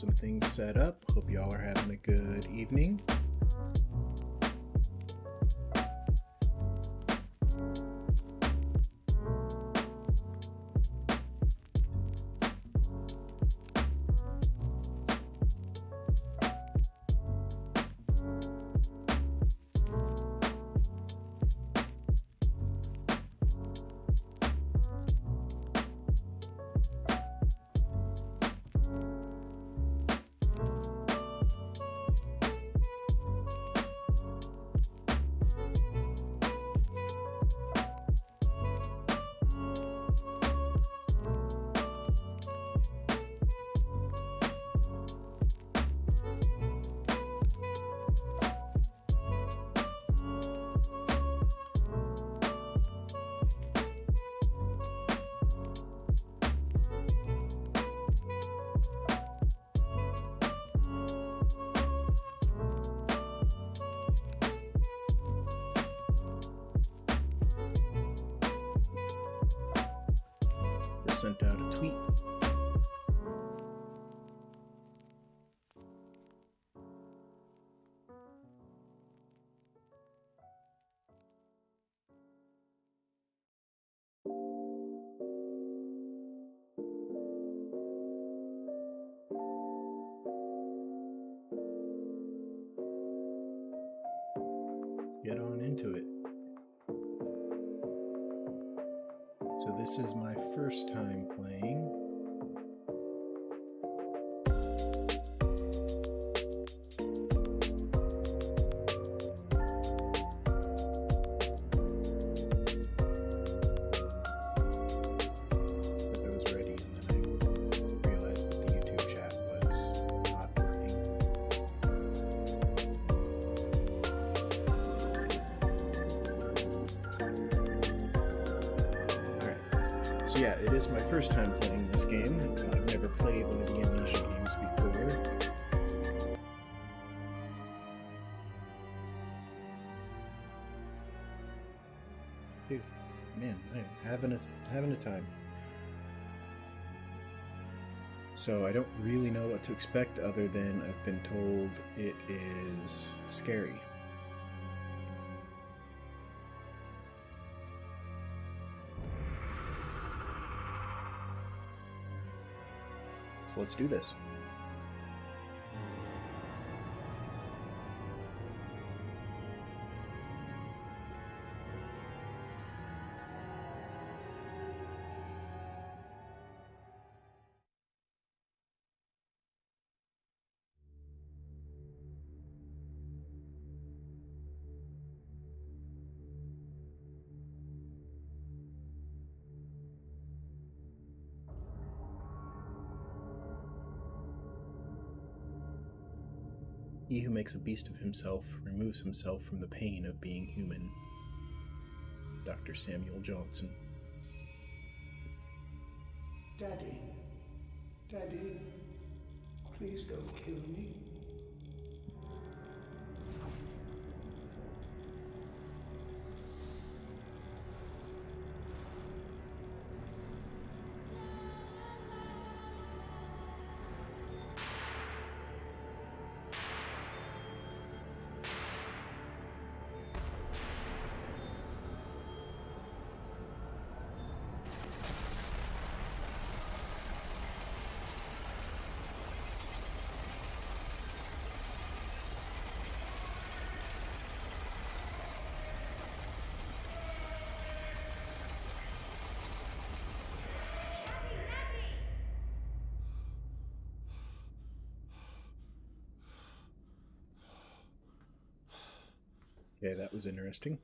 some things set up. Hope y'all are having a good evening. Sent out a tweet. Get on into it. So this is my first time playing. But I was ready and then I realized that the YouTube chat was not working. So yeah, it is my first time playing this game. I've never played one of the Amnesia games before. Dude, man, I'm having a time. So I don't really know what to expect other than I've been told it is scary. So let's do this. He who makes a beast of himself removes himself from the pain of being human. Dr. Samuel Johnson. Daddy, Daddy, please don't kill me. Okay, that was interesting.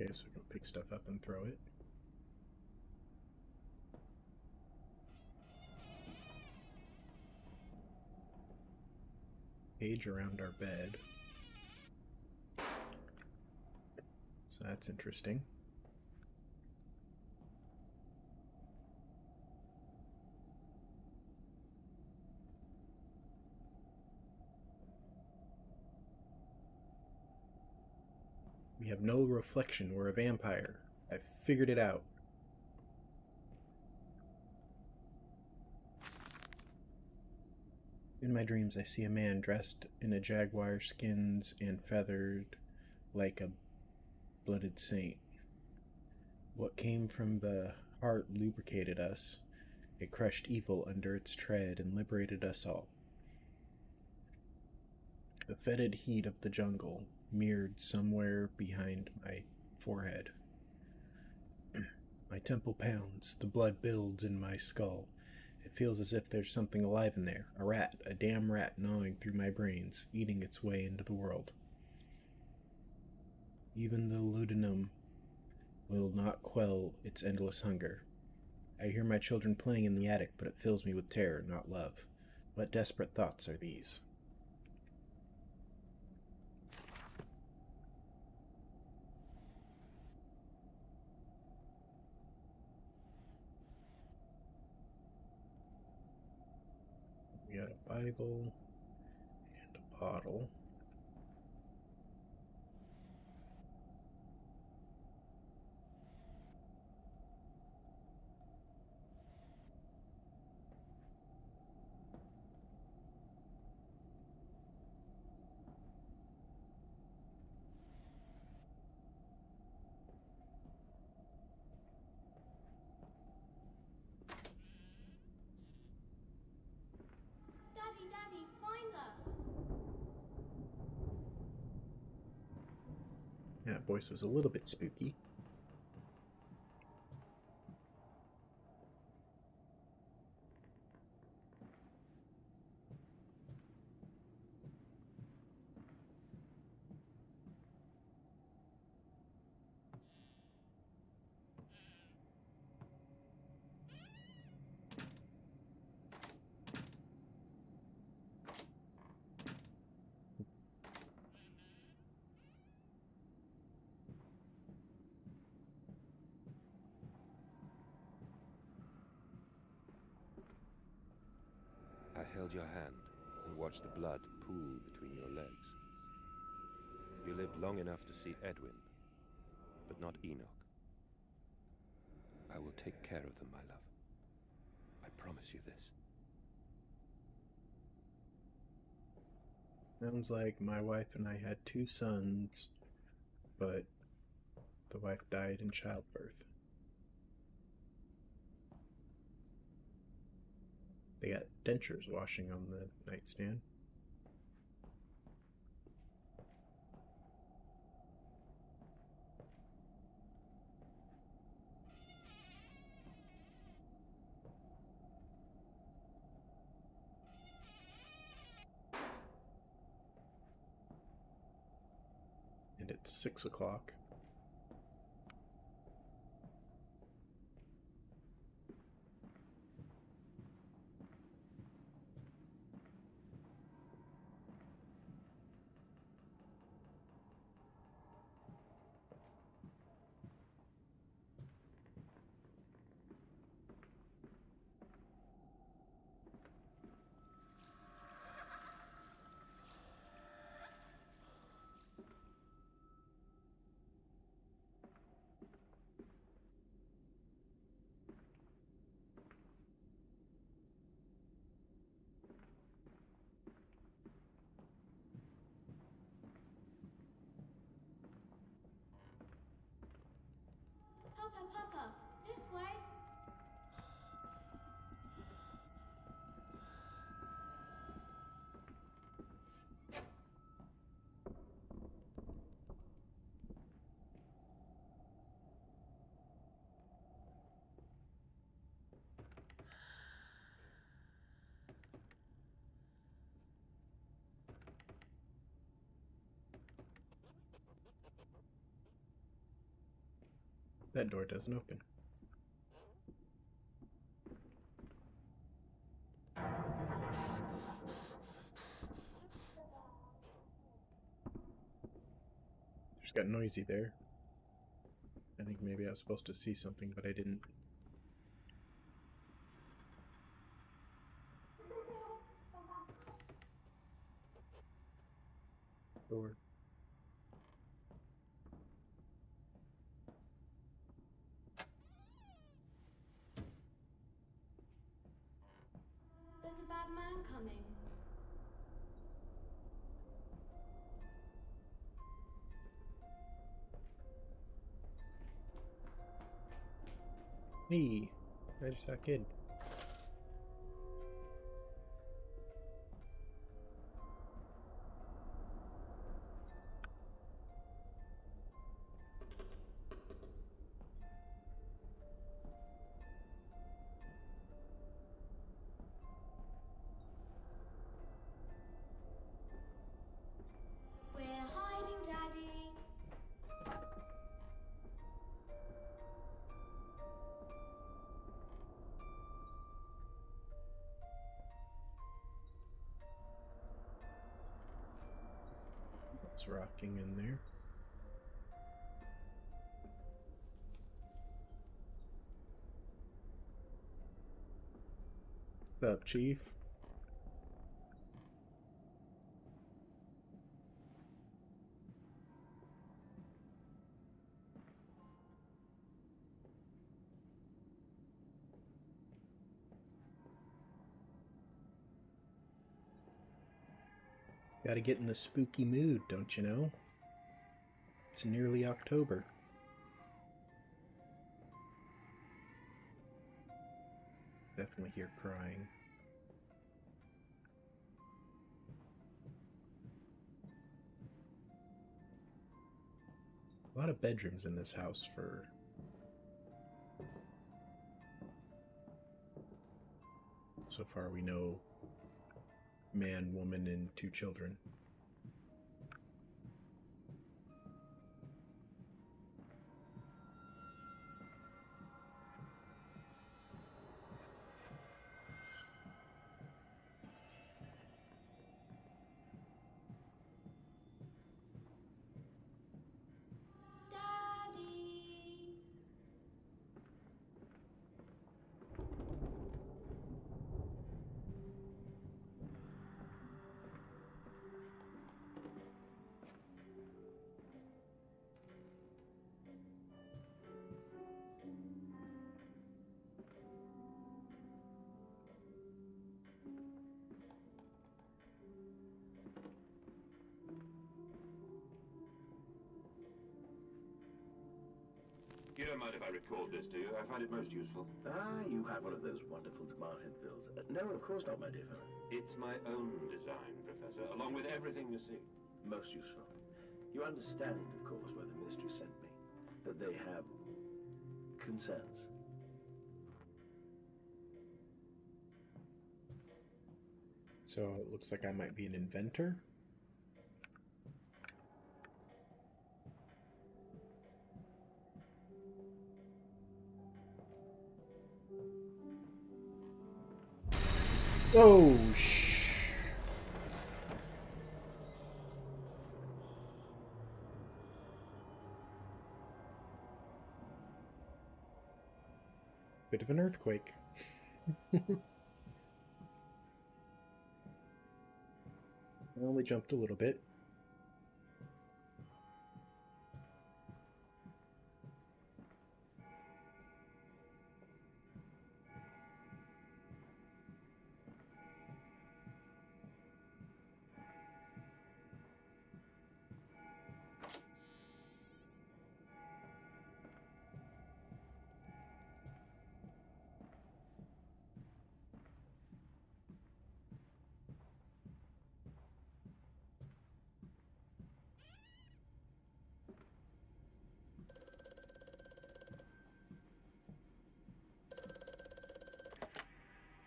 Okay, so we can pick stuff up and throw it. Cage around our bed. So that's interesting. We have no reflection. We're a vampire. I figured it out. In my dreams, I see a man dressed in a jaguar skins and feathered like a blooded saint. What came from the heart lubricated us. It crushed evil under its tread and liberated us all. The fetid heat of the jungle mirrored somewhere behind my forehead. My temple pounds, the blood builds in my skull. It feels as if there's something alive in there, a rat, a damn rat gnawing through my brains, eating its way into the world. Even the laudanum will not quell its endless hunger. I hear my children playing in the attic, but it fills me with terror, not love. What desperate thoughts are these? We got a Bible and a bottle. Daddy, Daddy, find us! That voice was a little bit spooky. I held your hand and watched the blood pool between your legs. You lived long enough to see Edwin, but not Enoch. I will take care of them, my love. I promise you this. Sounds like my wife and I had 2 sons, but the wife died in childbirth. They got dentures washing on the nightstand. And it's 6 o'clock. That door doesn't open. Just got noisy there. I think maybe I was supposed to see something, but I didn't. Door. There's a bad man coming. Hey, I just saw a kid. We're hiding, Daddy. It's rocking in there. What's up, Chief? Gotta get in the spooky mood, don't you know? It's nearly October. Definitely hear crying. A lot of bedrooms in this house for... So far we know man, woman, and 2 children. Daddy. You don't mind if I record this, do you? I find it most useful. Ah, you have one of those wonderful Martinvilles. No, of course not, my dear fellow. It's my own design, Professor, along with everything you see. Most useful. You understand, of course, why the Ministry sent me. That they have concerns. So it looks like I might be an inventor. Oh, bit of an earthquake. I only jumped a little bit.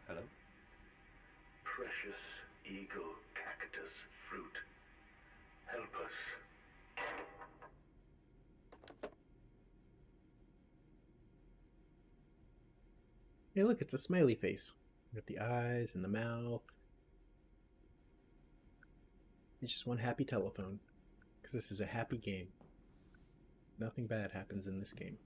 Hello? Precious eagle cactus fruit. Help us. Hey, look, it's a smiley face. Got the eyes and the mouth. It's just one happy telephone. Because this is a happy game. Nothing bad happens in this game.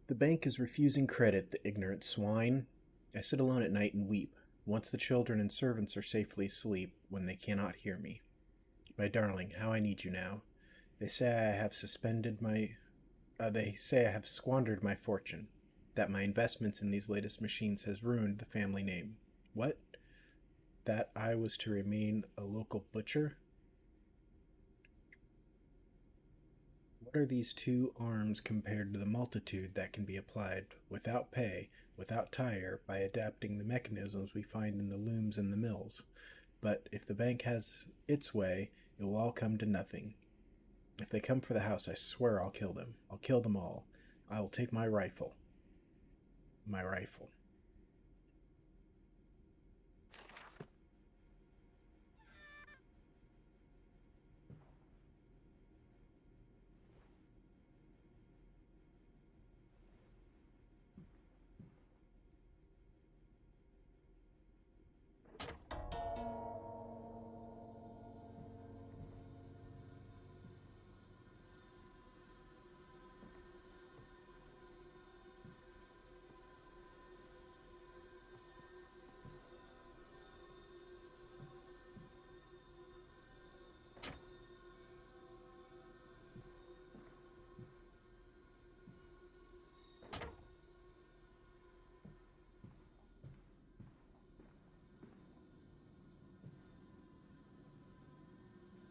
The bank is refusing credit, the ignorant swine. I sit alone at night and weep, once the children and servants are safely asleep, when they cannot hear me. My darling, how I need you now. They say I have squandered my fortune, that my investments in these latest machines has ruined the family name. What? That I was to remain a local butcher? What are these two arms compared to the multitude that can be applied without pay, without tire, by adapting the mechanisms we find in the looms and the mills? But if the bank has its way, it will all come to nothing. If they come for the house, I swear I'll kill them. I'll kill them all. I will take my rifle. My rifle.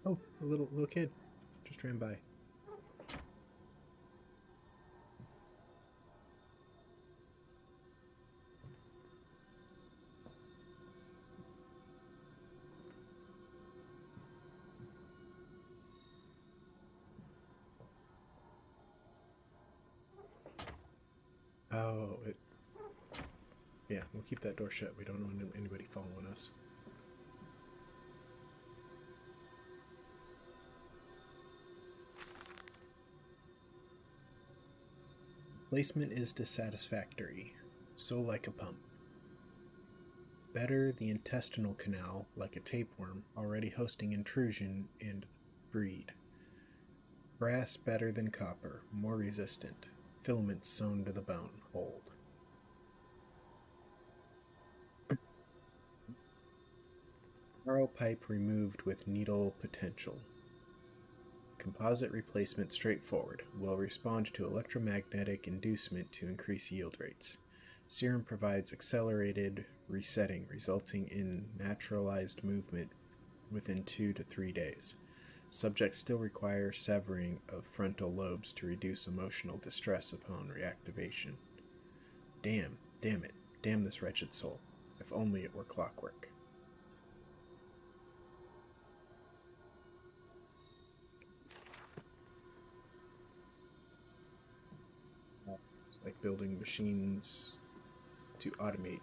Oh, a little kid just ran by. Oh, yeah, we'll keep that door shut. We don't want anybody following us. Placement is dissatisfactory, so like a pump. Better the intestinal canal, like a tapeworm, already hosting intrusion and breed. Brass better than copper, more resistant. Filaments sewn to the bone, hold. Narrow pipe removed with needle potential. Composite replacement straightforward. Will respond to electromagnetic inducement to increase yield rates. Serum provides accelerated resetting, resulting in naturalized movement within 2 to 3 days. Subjects still require severing of frontal lobes to reduce emotional distress upon reactivation. Damn it, damn this wretched soul. If only it were clockwork. It's like building machines to automate.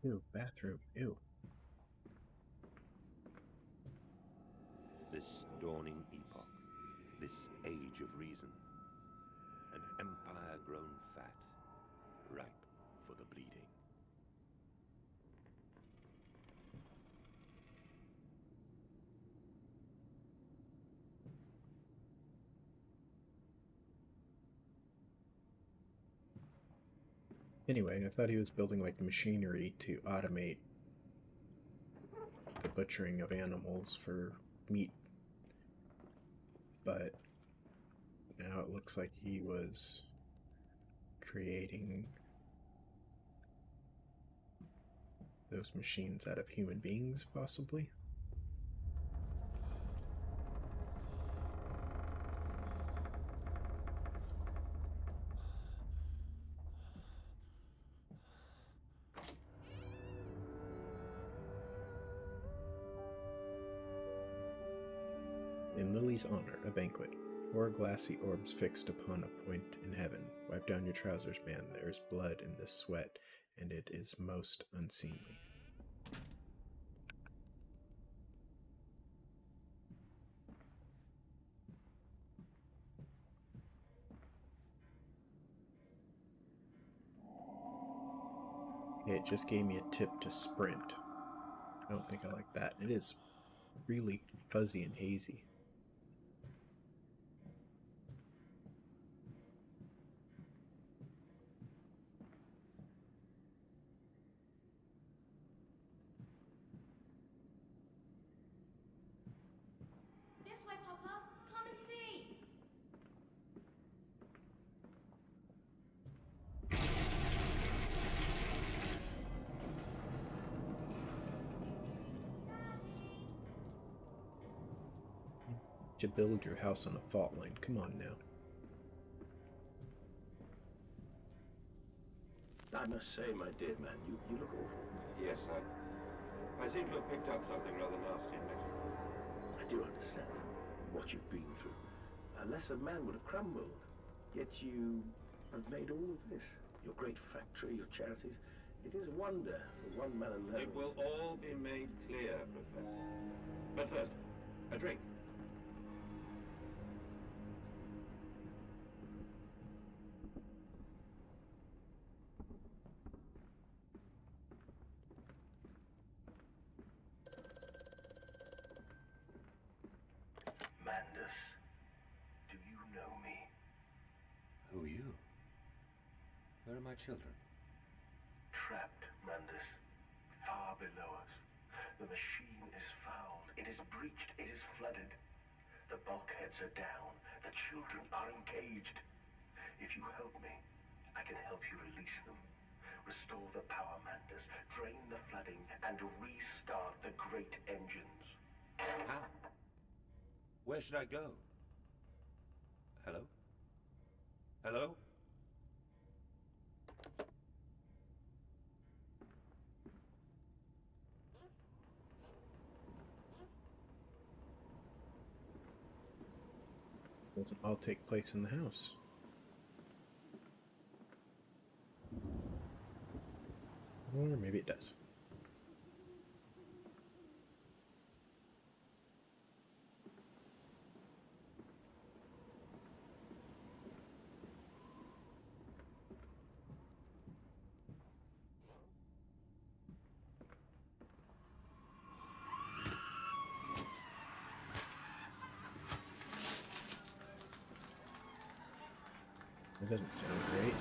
Ew, bathroom. Ew. This dawning epoch, this age of reason, an empire grown fat, ripe for the bleeding. Anyway, I thought he was building like machinery to automate the butchering of animals for meat. But now it looks like he was creating those machines out of human beings, possibly. In Lily's honor, a banquet. 4 glassy orbs fixed upon a point in heaven. Wipe down your trousers, man. There is blood in this sweat, and it is most unseemly. Okay, it just gave me a tip to sprint. I don't think I like that. It is really fuzzy and hazy. This way, Papa. Come and see. To build your house on a fault line. Come on now. I must say, my dear man, you look awful. Yes, sir. I seem to have picked up something rather nasty in Mexico. I do understand what you've been through. A lesser man would have crumbled. Yet you have made all of this. Your great factory, your charities. It is a wonder for one man alone. It will all be made clear, Professor. But first, a drink. Mandus, do you know me? Who are you? Where are my children? Trapped, Mandus. Far below us. The machine is fouled. It is breached. It is flooded. The bulkheads are down. The children are engaged. If you help me, I can help you release them. Restore the power, Mandus. Drain the flooding and restart the great engines. How? Where should I go? Hello? Hello? Doesn't all take place in the house. Or maybe it does. It doesn't sound great.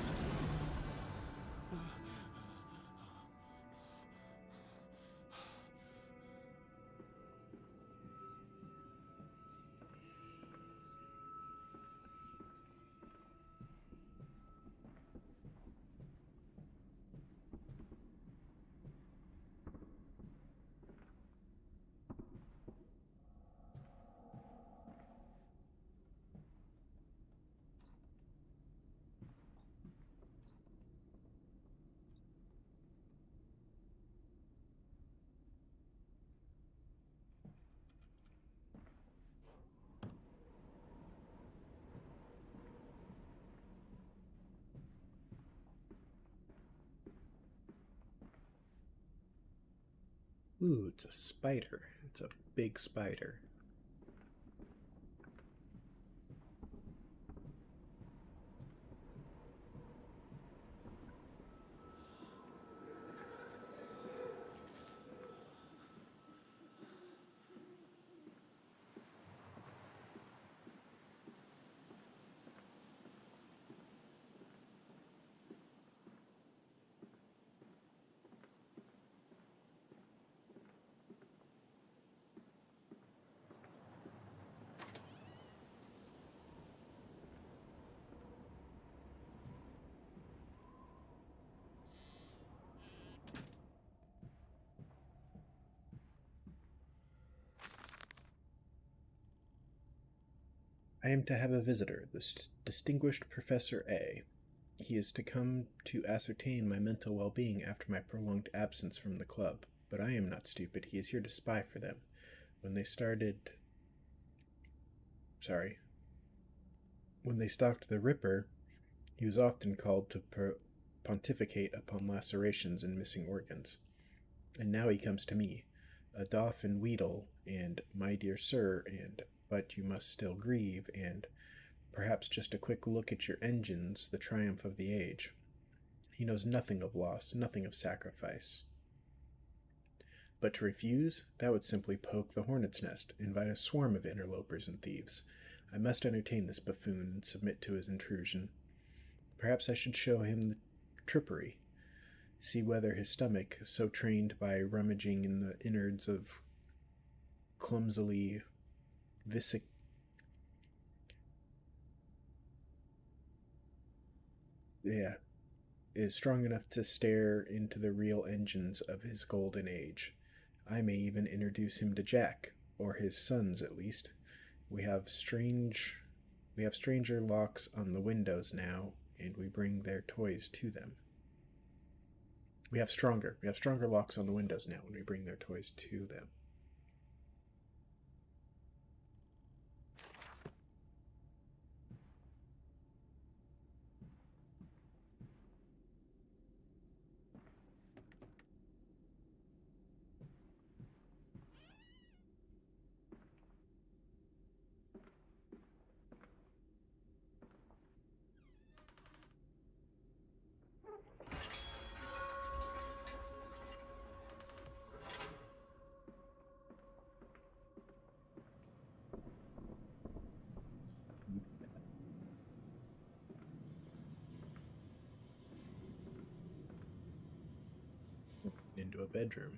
Ooh, it's a spider. It's a big spider. I am to have a visitor, this distinguished Professor A. He is to come to ascertain my mental well-being after my prolonged absence from the club. But I am not stupid. He is here to spy for them. When they started sorry. When they stalked the Ripper, he was often called to pontificate upon lacerations and missing organs. And now he comes to me, a Dauphin Weedle, and my dear sir, and but you must still grieve, and perhaps just a quick look at your engines, the triumph of the age. He knows nothing of loss, nothing of sacrifice. But to refuse, that would simply poke the hornet's nest, invite a swarm of interlopers and thieves. I must entertain this buffoon and submit to his intrusion. Perhaps I should show him the trippery, see whether his stomach, so trained by rummaging in the innards of clumsily is strong enough to stare into the real engines of his golden age. I may even introduce him to Jack, or his sons at least. We have stranger locks on the windows now, and we bring their toys to them. We have stronger locks on the windows now, and we bring their toys to them. Into a bedroom.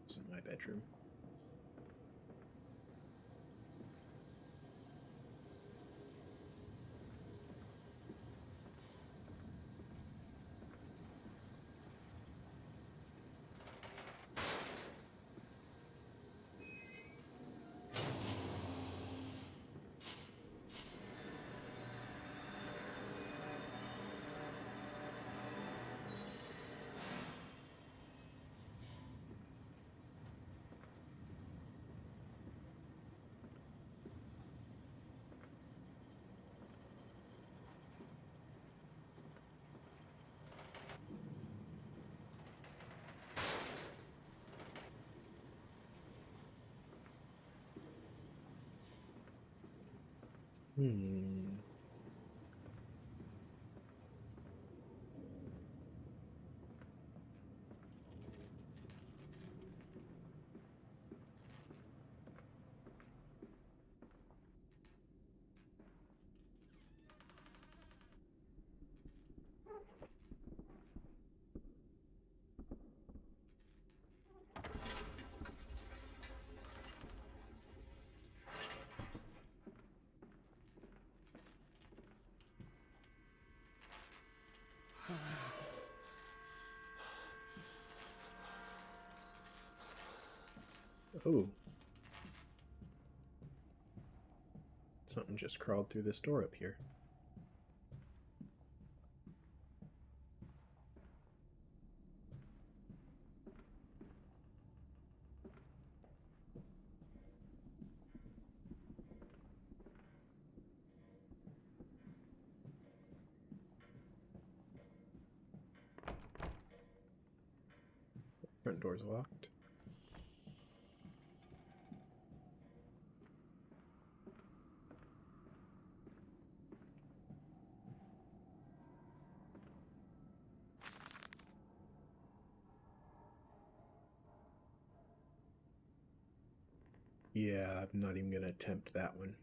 It's in my bedroom. Oh. Something just crawled through this door up here. Front door's locked. Yeah, I'm not even gonna attempt that one.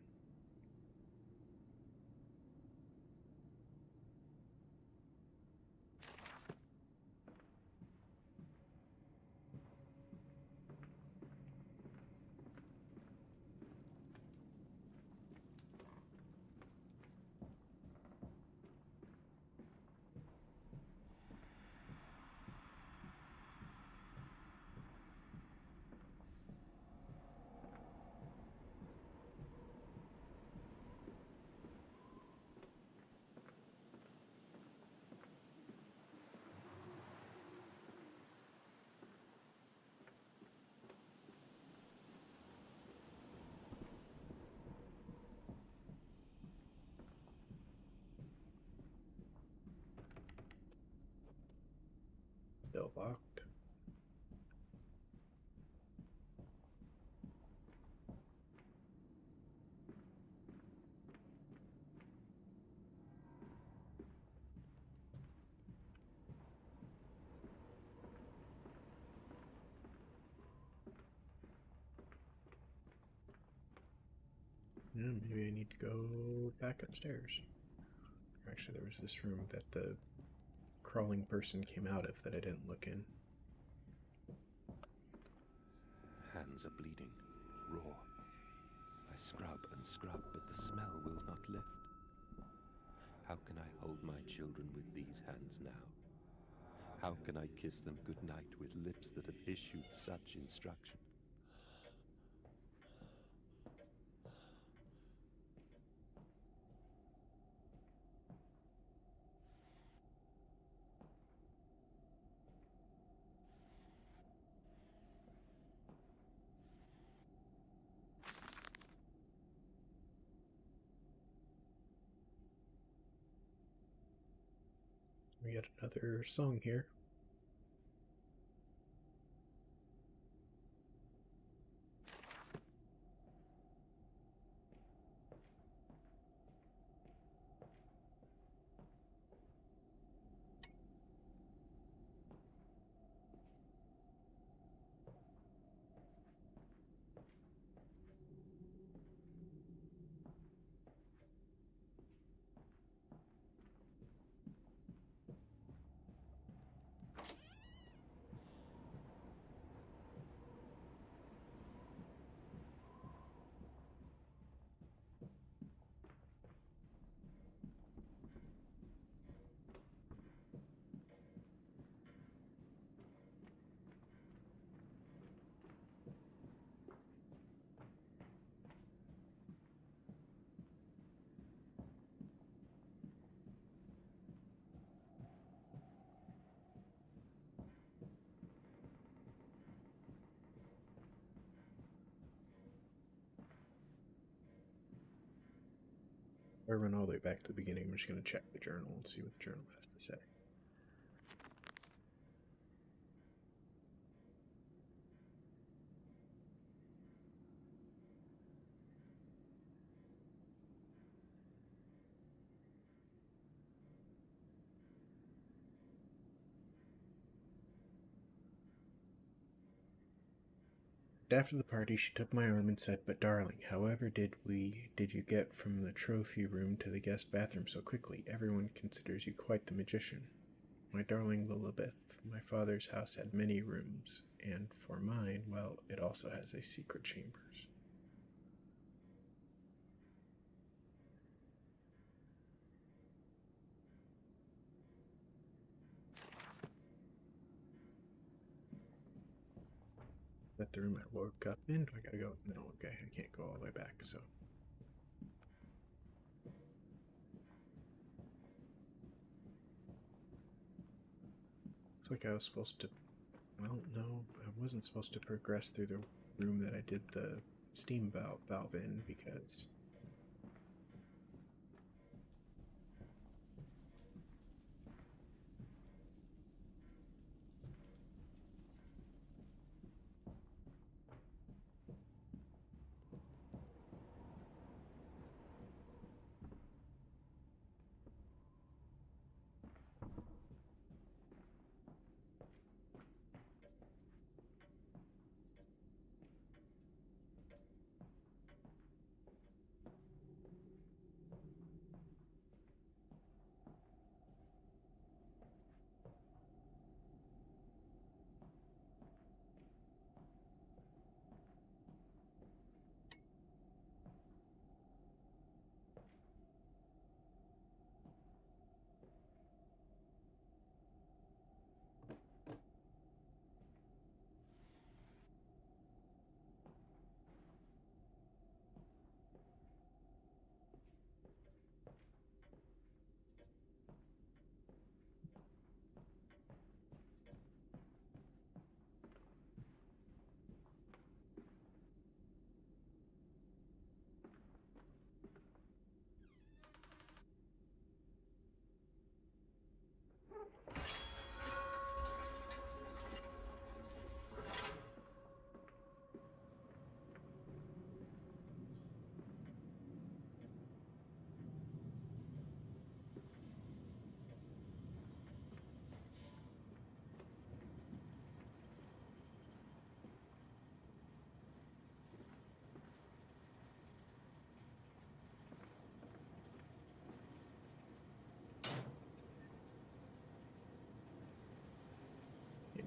Still locked. Yeah, maybe I need to go back upstairs. Actually, there was this room that the crawling person came out of that I didn't look in. Hands are bleeding, raw. I scrub and scrub, but the smell will not lift. How can I hold my children with these hands now? How can I kiss them goodnight with lips that have issued such instruction? We got another song here. If I run all the way back to the beginning, I'm just going to check the journal and see what the journal has to say. After the party, she took my arm and said, "But darling, however did you get from the trophy room to the guest bathroom so quickly? Everyone considers you quite the magician." "My darling Lilibeth, my father's house had many rooms, and for mine, well, it also has a secret chambers." Is that the room I woke up in? Do I gotta go? No, okay, I can't go all the way back, so. Looks like I was supposed to. Well, no, I wasn't supposed to progress through the room that I did the steam valve in because.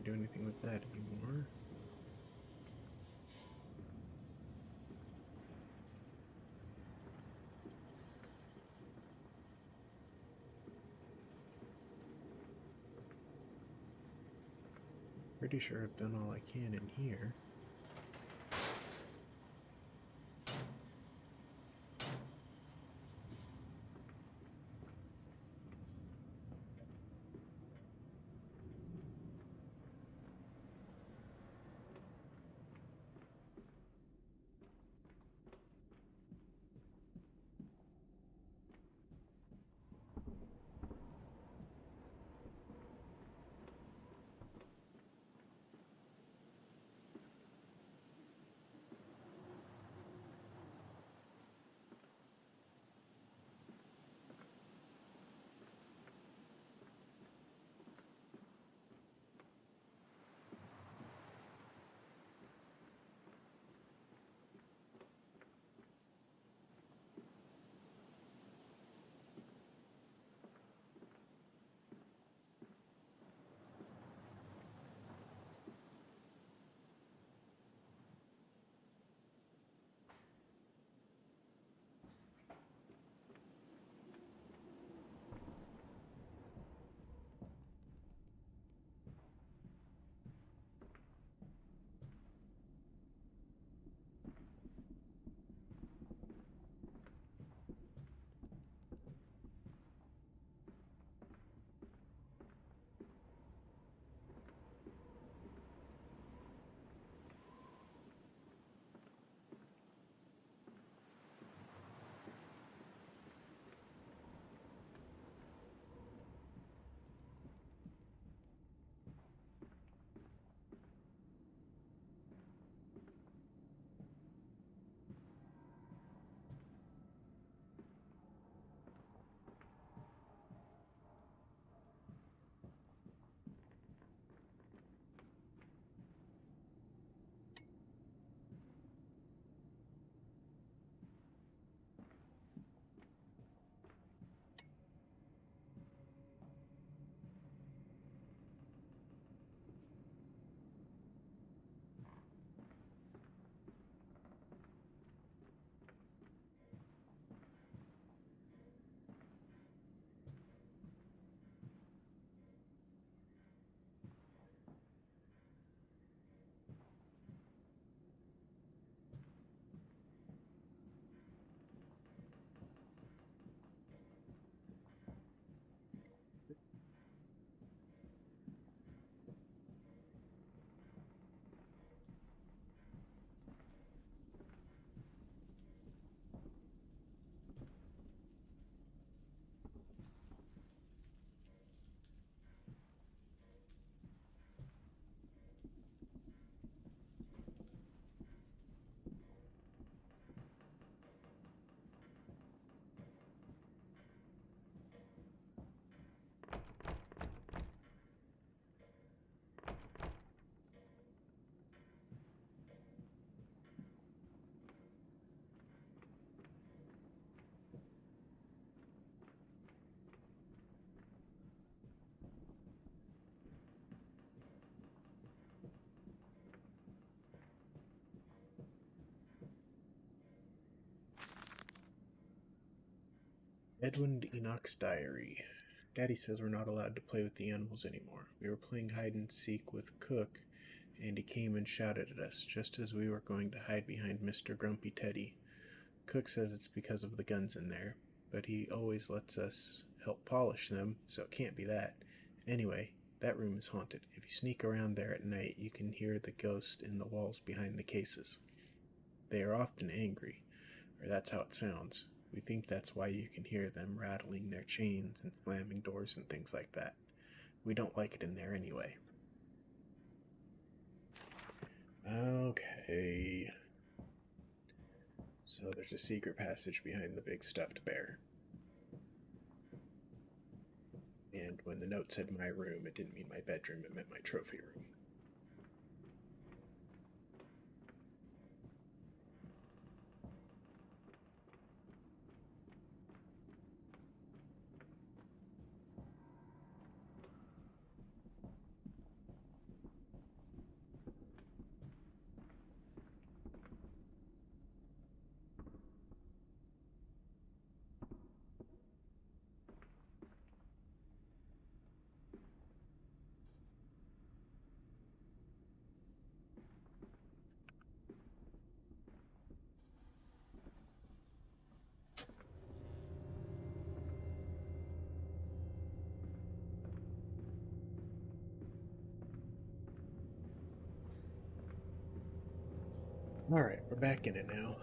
Can't do anything with that anymore. Pretty sure I've done all I can in here. Edwin Enoch's diary. Daddy says we're not allowed to play with the animals anymore. We were playing hide and seek with Cook, and he came and shouted at us just as we were going to hide behind Mr. Grumpy Teddy. Cook says it's because of the guns in there, but he always lets us help polish them, so it can't be that. Anyway, that room is haunted. If you sneak around there at night, you can hear the ghost in the walls behind the cases. They are often angry, or that's how it sounds. We think that's why you can hear them rattling their chains and slamming doors and things like that. We don't like it in there anyway. Okay. So there's a secret passage behind the big stuffed bear. And when the note said my room, it didn't mean my bedroom, it meant my trophy room. Alright, we're back in it now.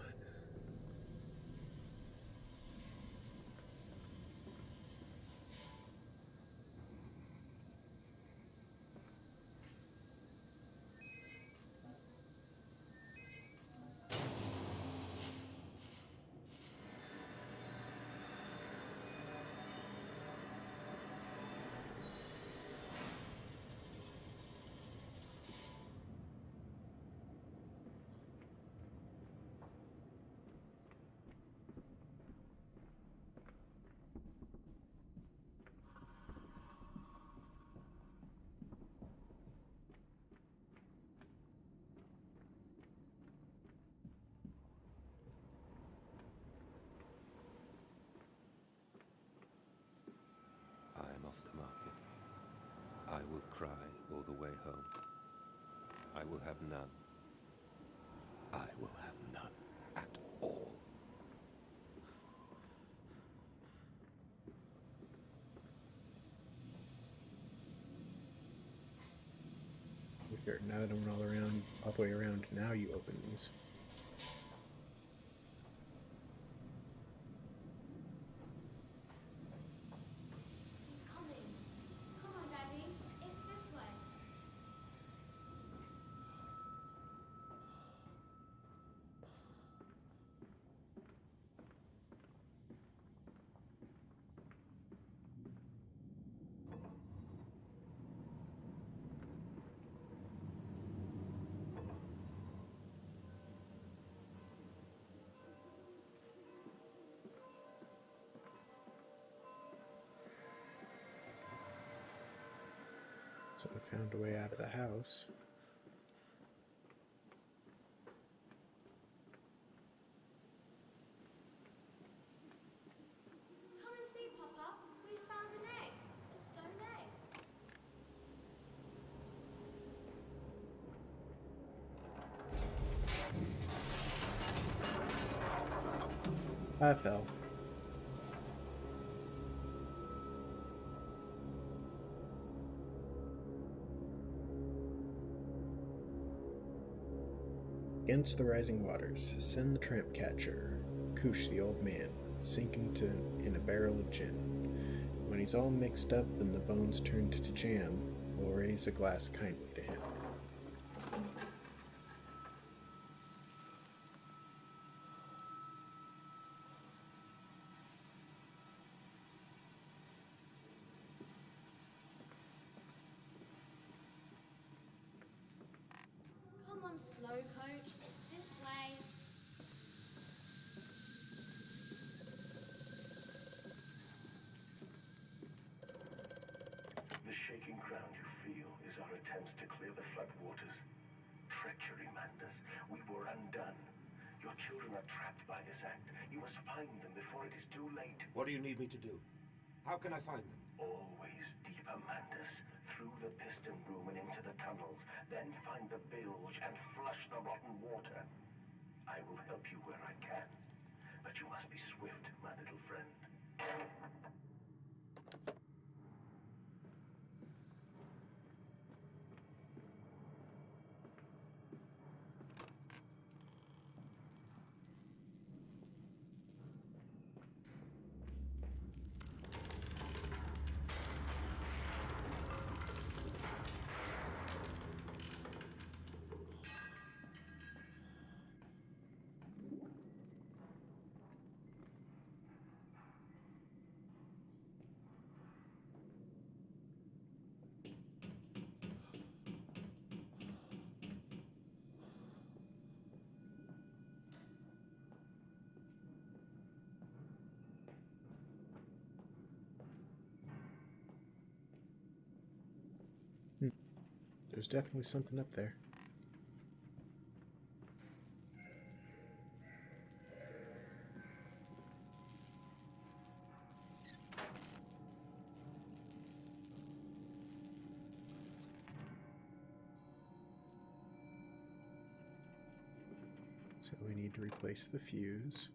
I am off to market. I will cry all the way home. I will have none. I will have none at all. Here, now that I'm all the way around, now you open these. He's coming. Come on, Daddy. It's this way. So I found a way out of the house. Come and see, Papa. We found an egg. A stone egg. I fell. Against the rising waters, send the tramp catcher, Koosh the old man, sinking in a barrel of gin. When he's all mixed up and the bones turned to jam, we'll raise a glass kindly to him. Come on, slow coach. It's this way. The shaking ground you feel is our attempts to clear the flood waters. Treachery, Mandus. We were undone. Your children are trapped by this act. You must find them before it is too late. What do you need me to do? How can I find them? Always deeper, Mandus. Through the piston room and into the tunnels. Then find the bilge and flush the rotten water. I will help you where I can. But you must be swift, my little friend. There's definitely something up there. So we need to replace the fuse.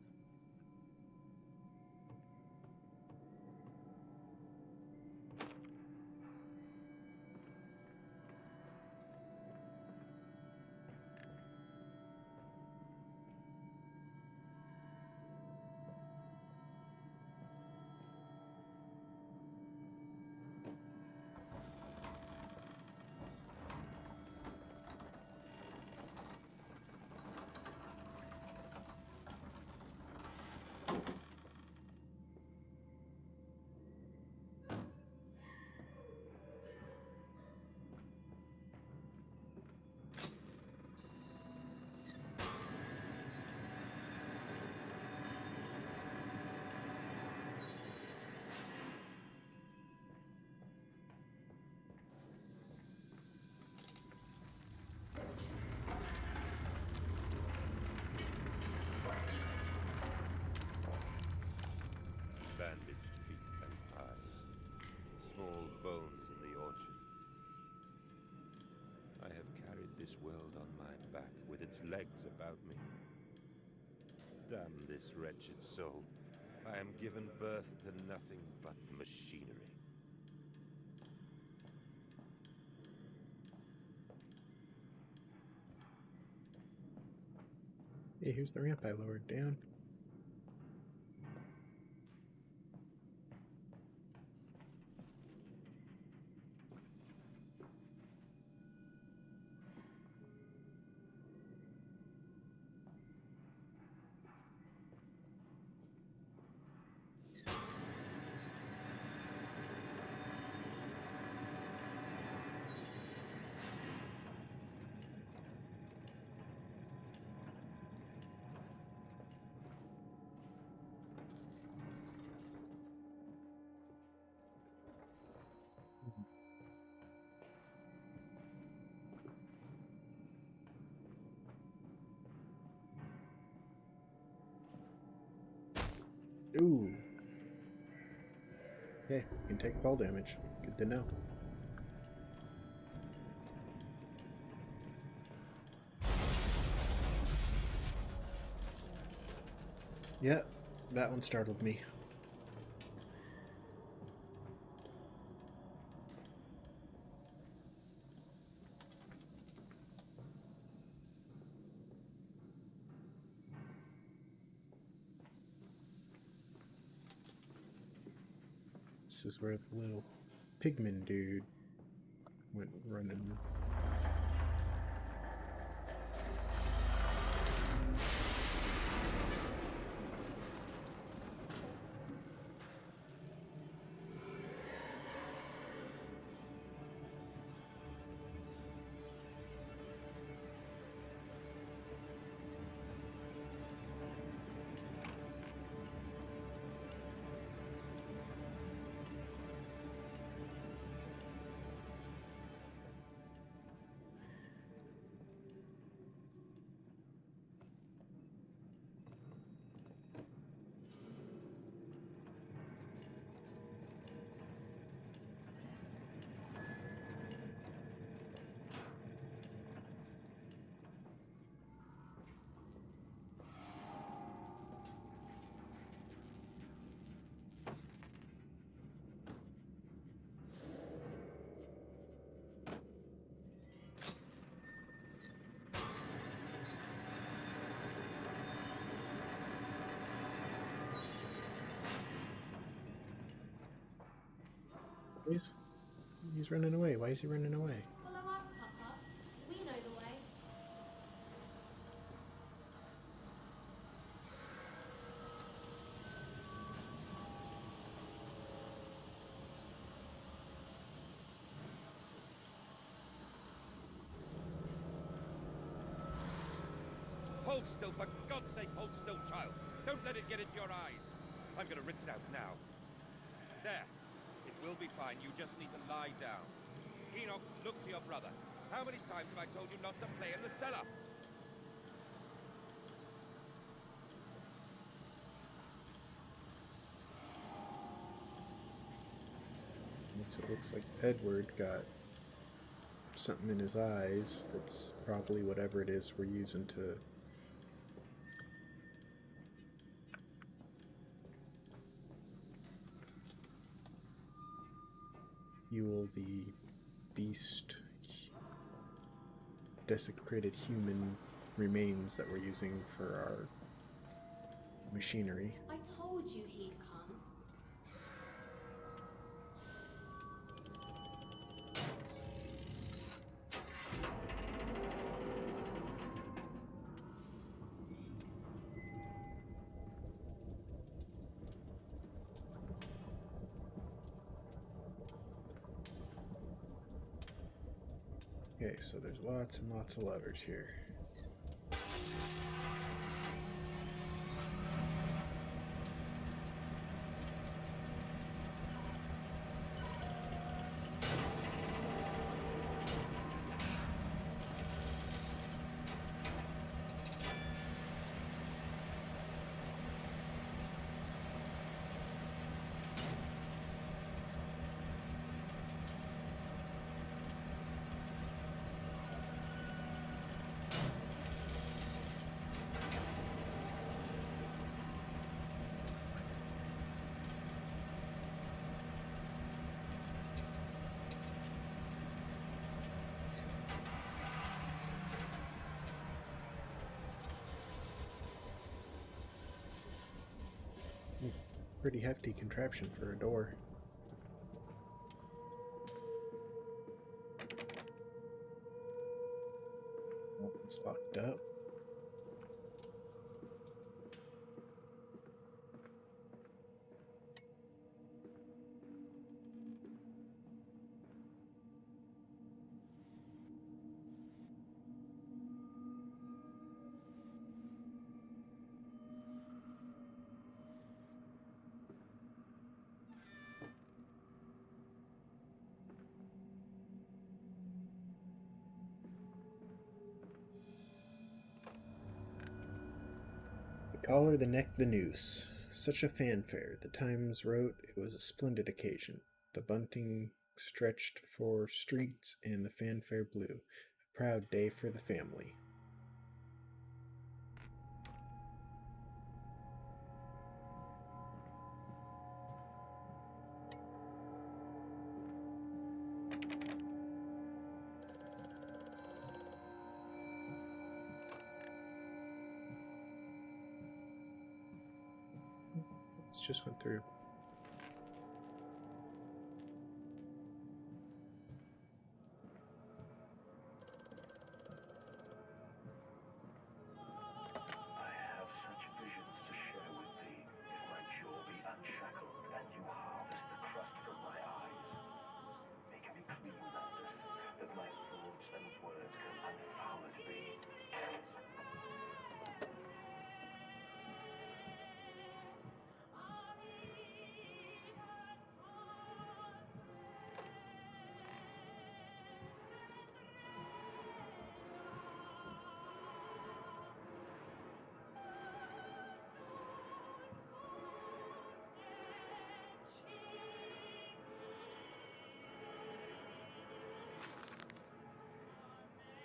this world on my back, with its legs about me. Damn this wretched soul. I am given birth to nothing but machinery. Hey, here's the ramp I lowered down. Ooh. Okay, you can take fall damage. Good to know. Yeah, that one startled me. This is where the little pigman dude went running. He's running away. Why is he running away? Follow us, Papa. We know the way. Hold still, for God's sake, hold still, child. Don't let it get into your eyes. I'm gonna rinse it out now. There. It will be fine. You just need to lie down. Enoch, look to your brother. How many times have I told you not to play in the cellar? So it looks like Edward got something in his eyes. That's probably whatever it is we're using to fuel the beast desecrated human remains that we're using for our machinery. I told you he'd come. Okay, so there's lots and lots of levers here. Pretty hefty contraption for a door. Oh, it's locked up. The collar, the neck, the noose. Such a fanfare. The Times wrote it was a splendid occasion. The bunting stretched for streets and the fanfare blew. A proud day for the family. This just went through. I have such visions to share with thee. If my jaw be unshackled and you harvest the crust from my eyes, make me clean, Landis, that my thoughts and words can unfoul it thee.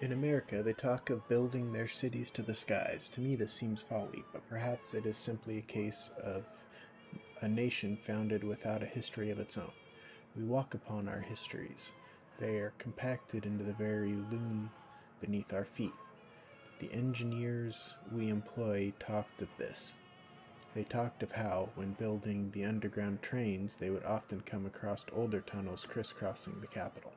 In America, they talk of building their cities to the skies. To me, this seems folly, but perhaps it is simply a case of a nation founded without a history of its own. We walk upon our histories. They are compacted into the very loom beneath our feet. The engineers we employ talked of this. They talked of how, when building the underground trains, they would often come across older tunnels crisscrossing the capital.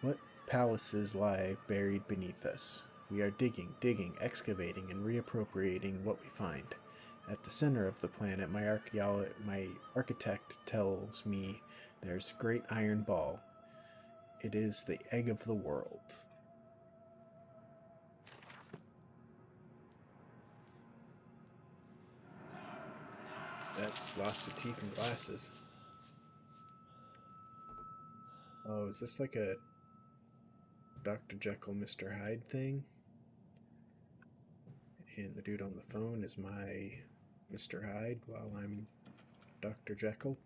What palaces lie buried beneath us? We are digging, excavating, and reappropriating what we find. At the center of the planet, my architect tells me there's a great iron ball. It is the egg of the world. That's lots of teeth and glasses. Oh, is this like a Dr. Jekyll, Mr. Hyde thing? And the dude on the phone is my Mr. Hyde while I'm Dr. Jekyll?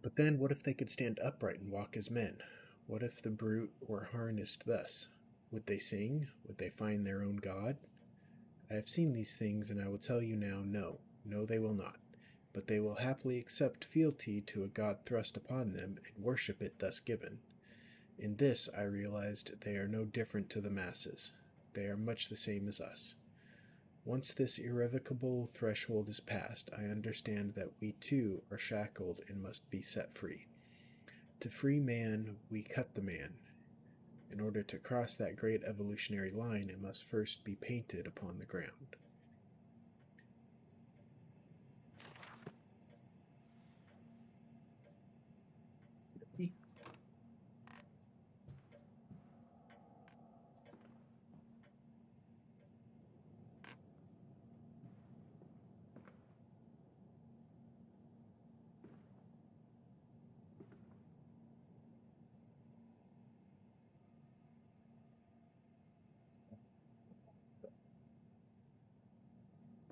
But then, what if they could stand upright and walk as men? What if the brute were harnessed thus? Would they sing? Would they find their own God? I have seen these things, and I will tell you now, no, they will not. But they will happily accept fealty to a God thrust upon them, and worship it thus given. In this, I realized they are no different to the masses. They are much the same as us. Once this irrevocable threshold is passed, I understand that we too are shackled and must be set free. To free man, we cut the man. In order to cross that great evolutionary line, it must first be painted upon the ground.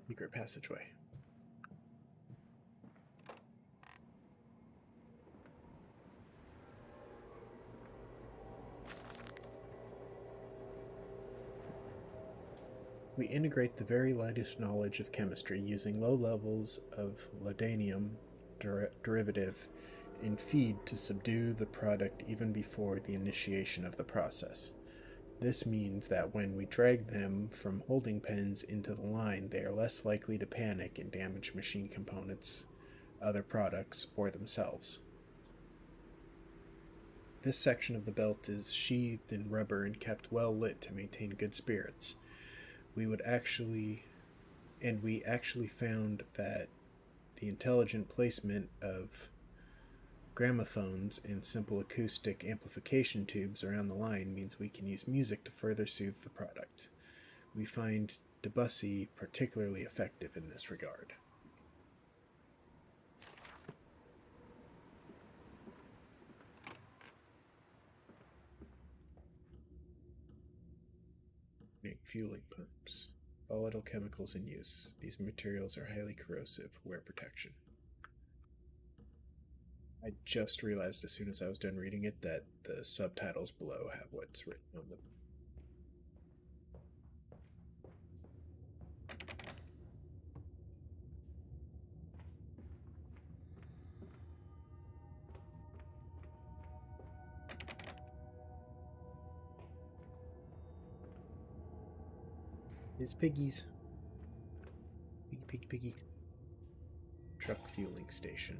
Secret passageway. We integrate the very lightest knowledge of chemistry using low levels of laudanum derivative and feed to subdue the product even before the initiation of the process. This means that when we drag them from holding pens into the line, they are less likely to panic and damage machine components, other products, or themselves. This section of the belt is sheathed in rubber and kept well lit to maintain good spirits. We actually found that the intelligent placement of gramophones and simple acoustic amplification tubes around the line means we can use music to further soothe the product. We find Debussy particularly effective in this regard. Fueling pumps. Volatile chemicals in use. These materials are highly corrosive. Wear protection. I just realized as soon as I was done reading it that the subtitles below have what's written on them. It's piggies. Piggy, piggy, piggy. Truck fueling station.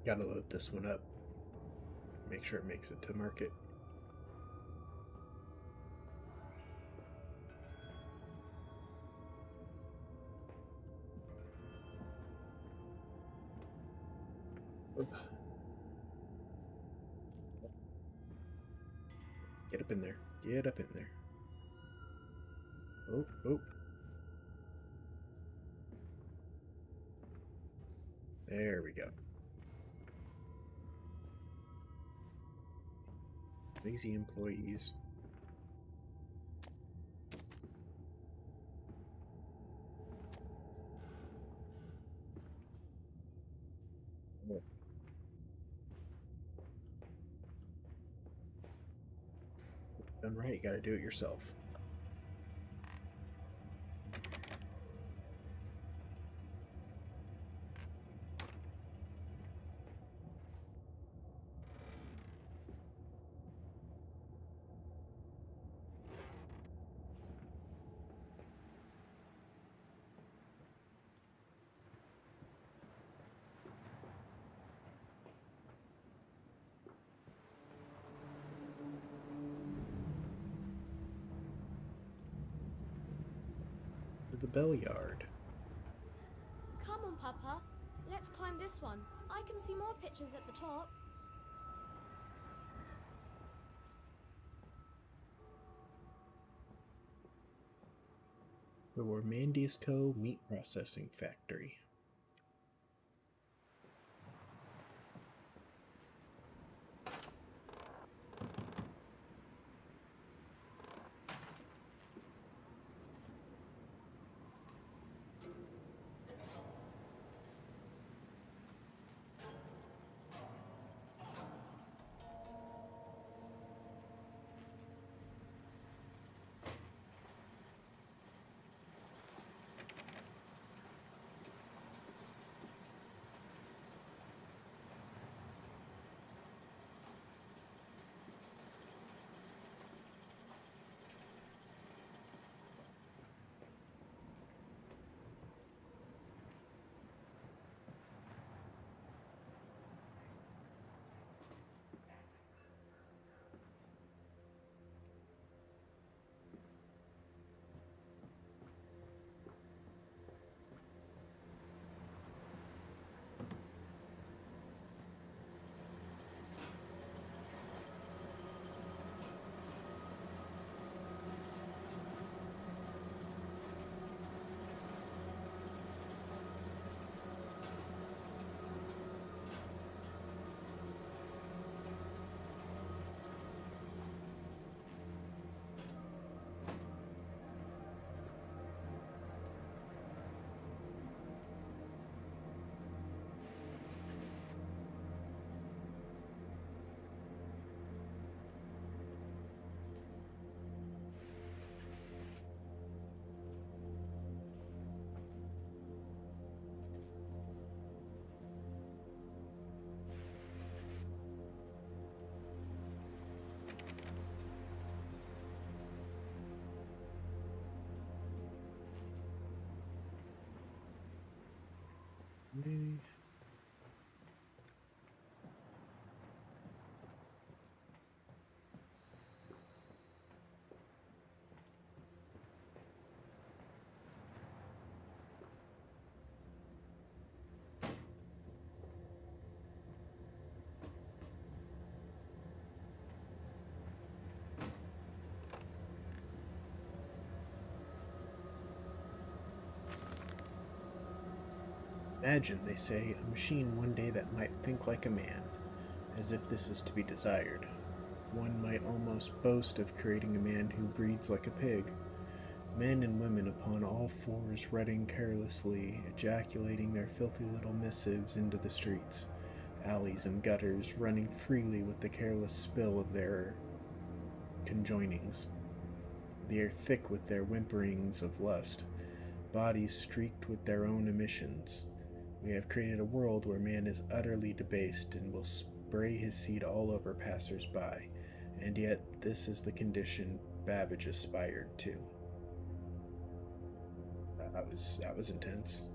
Gotta load this one up. Make sure it makes it to market. Get up in there. Get up in there. Oh, oh. There we go. Lazy employees. Oh. Done right, you gotta do it yourself. To the bell yard. Come on, Papa. Let's climb this one. I can see more pictures at the top. The Wormandius Co. Meat Processing Factory. Imagine, they say, a machine one day that might think like a man, as if this is to be desired. One might almost boast of creating a man who breeds like a pig. Men and women upon all fours running carelessly, ejaculating their filthy little missives into the streets, alleys and gutters, running freely with the careless spill of their conjoinings. They are thick with their whimperings of lust, bodies streaked with their own emissions. We have created a world where man is utterly debased and will spray his seed all over passers-by, and yet this is the condition Babbage aspired to. That was intense.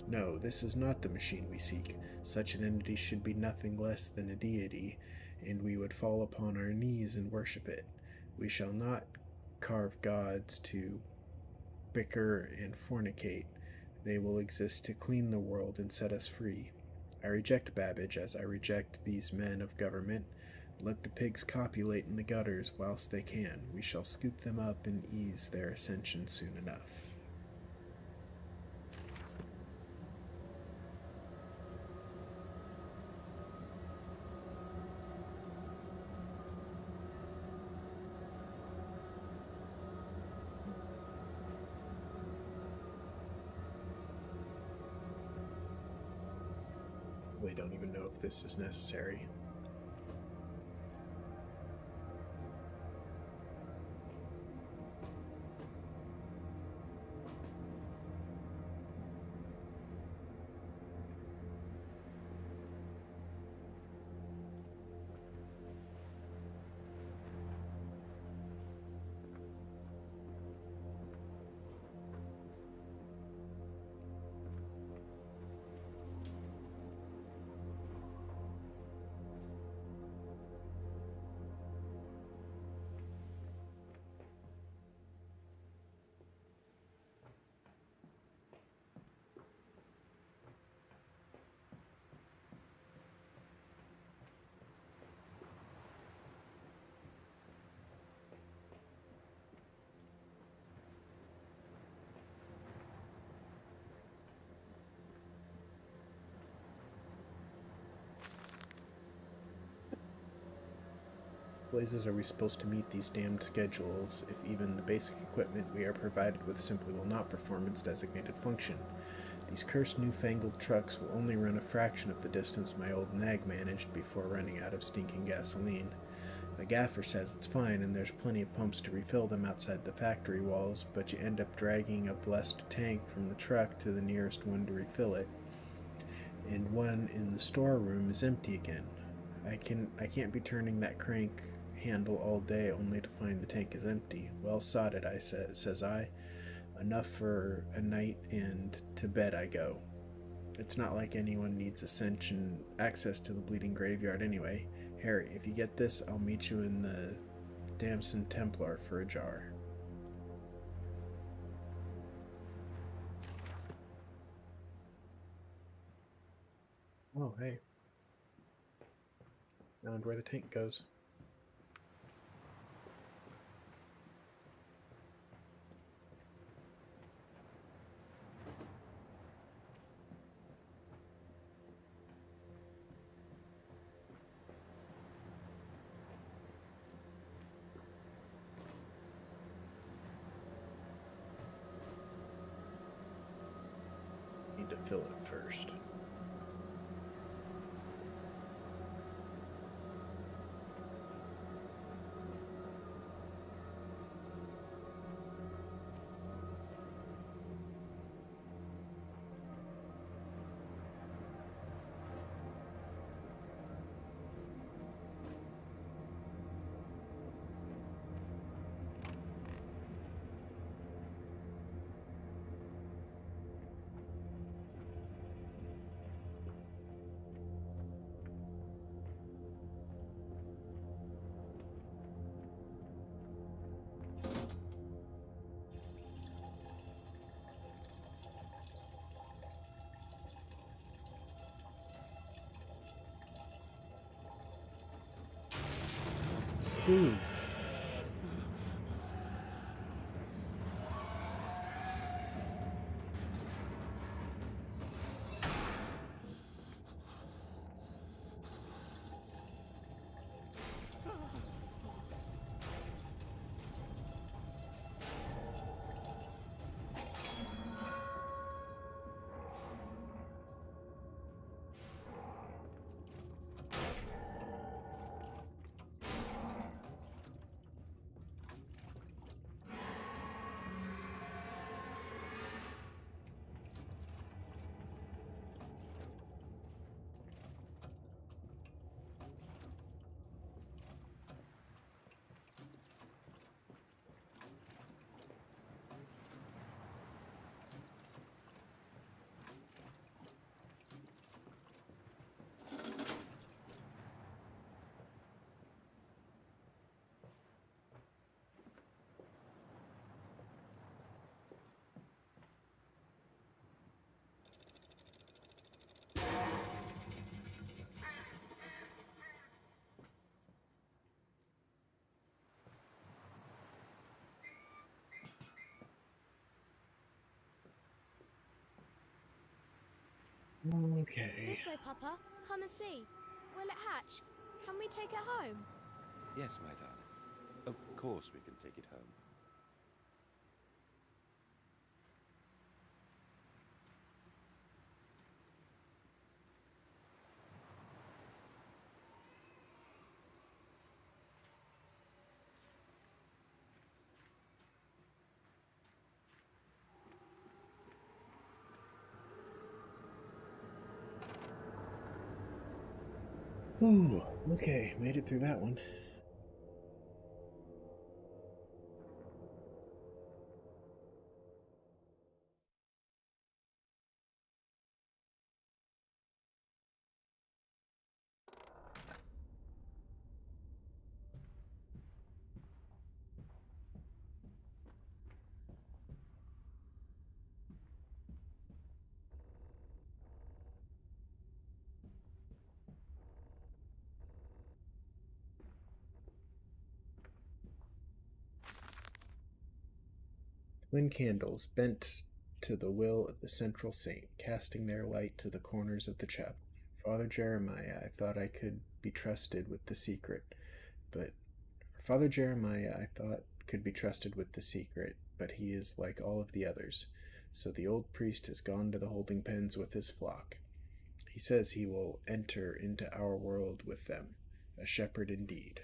No, this is not the machine we seek. Such an entity should be nothing less than a deity, and we would fall upon our knees and worship it. We shall not carve gods to bicker and fornicate. They will exist to clean the world and set us free. I reject Babbage as I reject these men of government. Let the pigs copulate in the gutters whilst they can. We shall scoop them up and ease their ascension soon enough. I don't even know if this is necessary. Blazes are we supposed to meet these damned schedules if even the basic equipment we are provided with simply will not perform its designated function? These cursed newfangled trucks will only run a fraction of the distance my old nag managed before running out of stinking gasoline. The gaffer says it's fine and there's plenty of pumps to refill them outside the factory walls, but you end up dragging a blessed tank from the truck to the nearest one to refill it. And one in the storeroom is empty again. I can't be turning that crank handle all day only to find the tank is empty. Well sodded, says I. Enough for a night, and to bed I go. It's not like anyone needs ascension access to the bleeding graveyard anyway. Harry, if you get this, I'll meet you in the Damson Templar for a jar. Oh, hey. Found where the tank goes. Need to fill it first. Ooh. This way, Papa. Come and see. Will it hatch? Can we take it home? Yes, my darlings. Of course we can take it home. Ooh, okay, made it through that one. Twin candles bent to the will of the central saint, casting their light to the corners of the chapel. Father Jeremiah, I thought I could be trusted with the secret, but Father Jeremiah, I thought could be trusted with the secret, but he is like all of the others. So the old priest has gone to the holding pens with his flock. He says he will enter into our world with them, a shepherd indeed.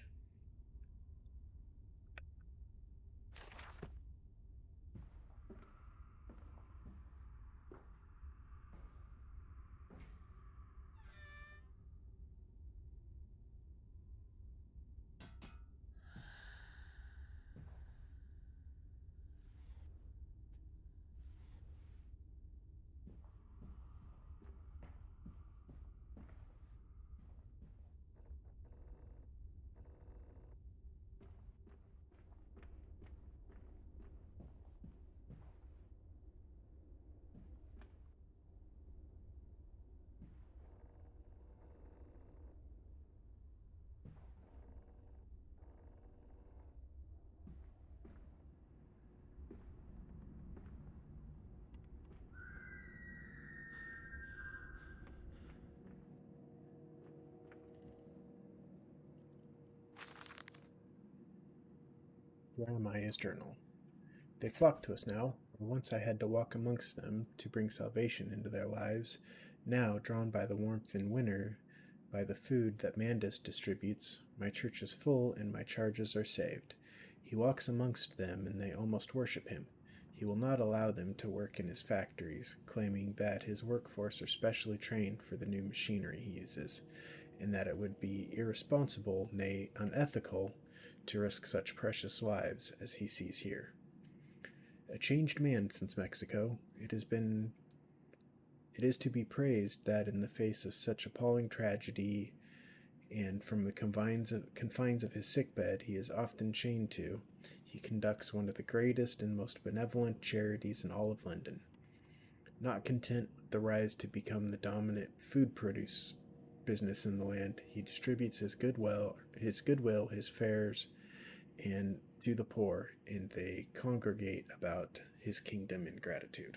Jeremiah's journal. They flock to us now. Once I had to walk amongst them to bring salvation into their lives. Now, drawn by the warmth in winter, by the food that Mandus distributes, my church is full and my charges are saved. He walks amongst them and they almost worship him. He will not allow them to work in his factories, claiming that his workforce are specially trained for the new machinery he uses, and that it would be irresponsible, nay, unethical, to risk such precious lives as he sees here. A changed man since Mexico. It is to be praised that in the face of such appalling tragedy and from the confines of his sickbed he is often chained to, he conducts one of the greatest and most benevolent charities in all of London. Not content with the rise to become the dominant food produce business in the land, he distributes his goodwill, his fares, and to the poor, and they congregate about his kingdom in gratitude.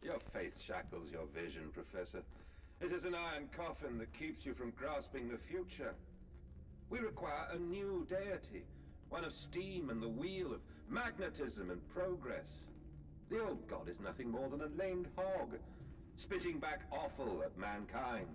Your faith shackles your vision, Professor. It is an iron coffin that keeps you from grasping the future. We require a new deity, one of steam and the wheel, of magnetism and progress. The old god is nothing more than a lamed hog, spitting back offal at mankind.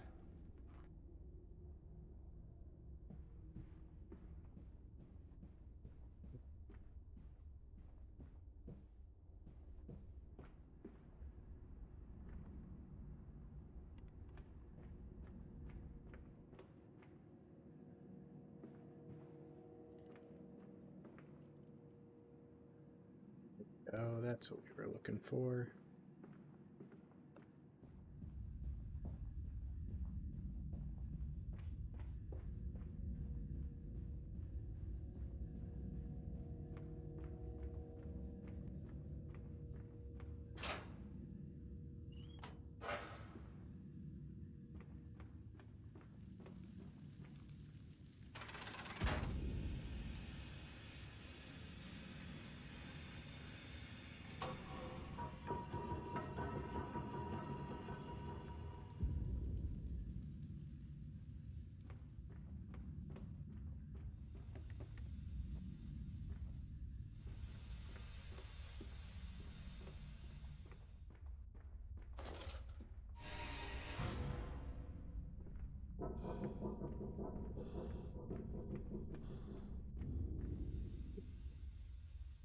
Oh, that's what we were looking for.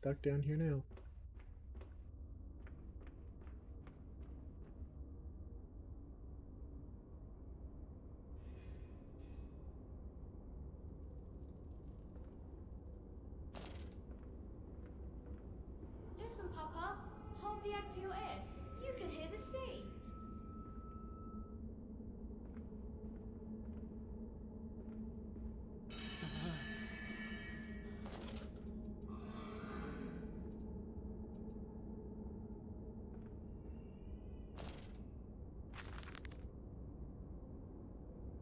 Stuck down here now. Listen, Papa. Hold the egg to your ear. You can hear the sea.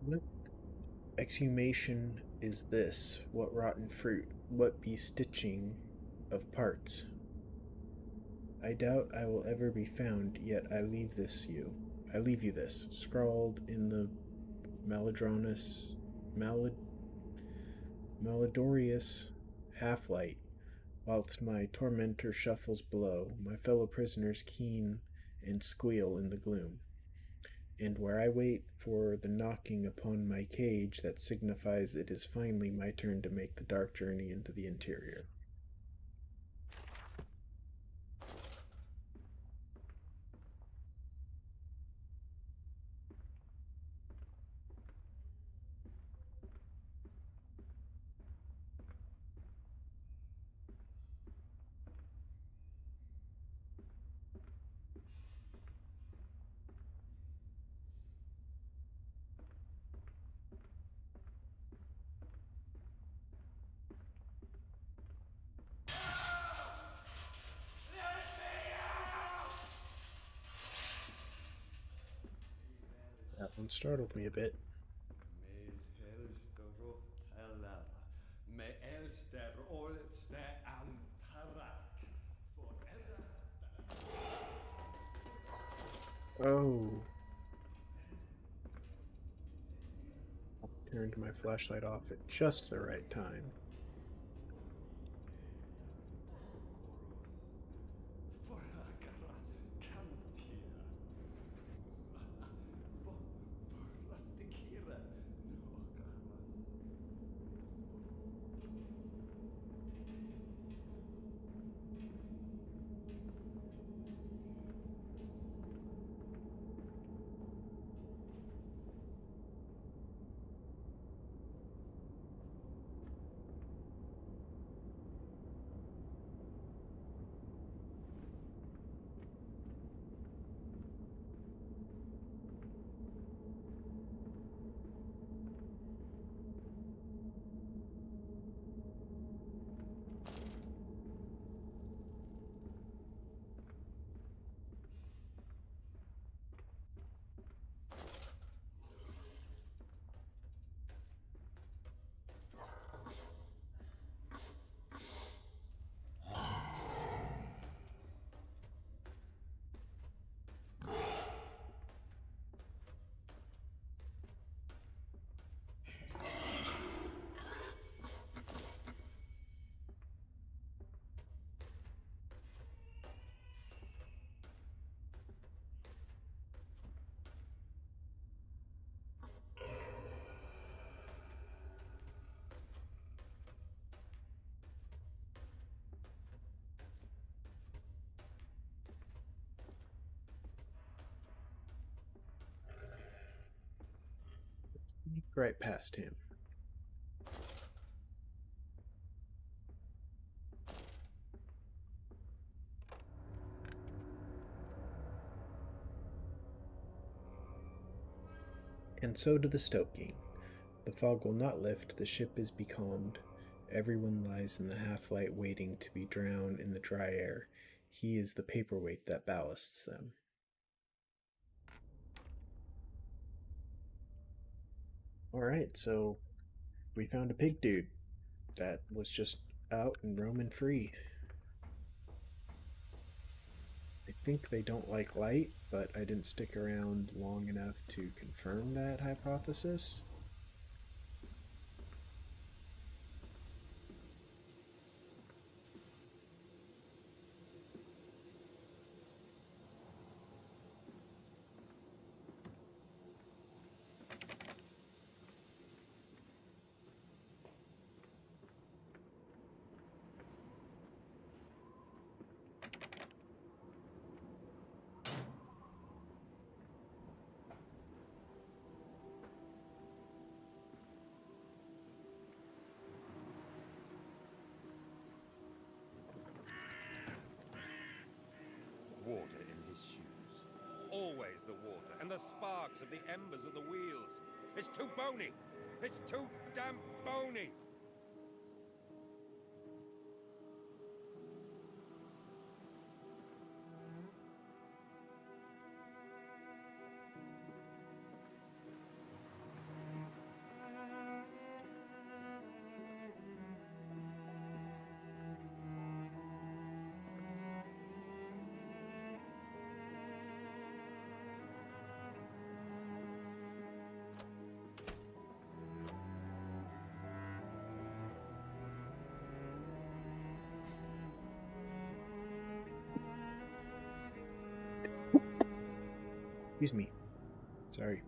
What exhumation is this? What rotten fruit? What bestitching of parts? I doubt I will ever be found, yet I leave you this, scrawled in the malodorous half-light, whilst my tormentor shuffles below, my fellow prisoners keen and squeal in the gloom. And where I wait for the knocking upon my cage that signifies it is finally my turn to make the dark journey into the interior. That one startled me a bit. Oh. Turned my flashlight off at just the right time. right past him. And so to the stoking. The fog will not lift, the ship is becalmed. Everyone lies in the half-light waiting to be drowned in the dry air. He is the paperweight that ballasts them. Alright, so we found a pig dude that was just out and roaming free. I think they don't like light, but I didn't stick around long enough to confirm that hypothesis. Water in his shoes. Always the water, and the sparks of the embers of the wheels. It's too bony! It's too damn bony! Excuse me. Sorry.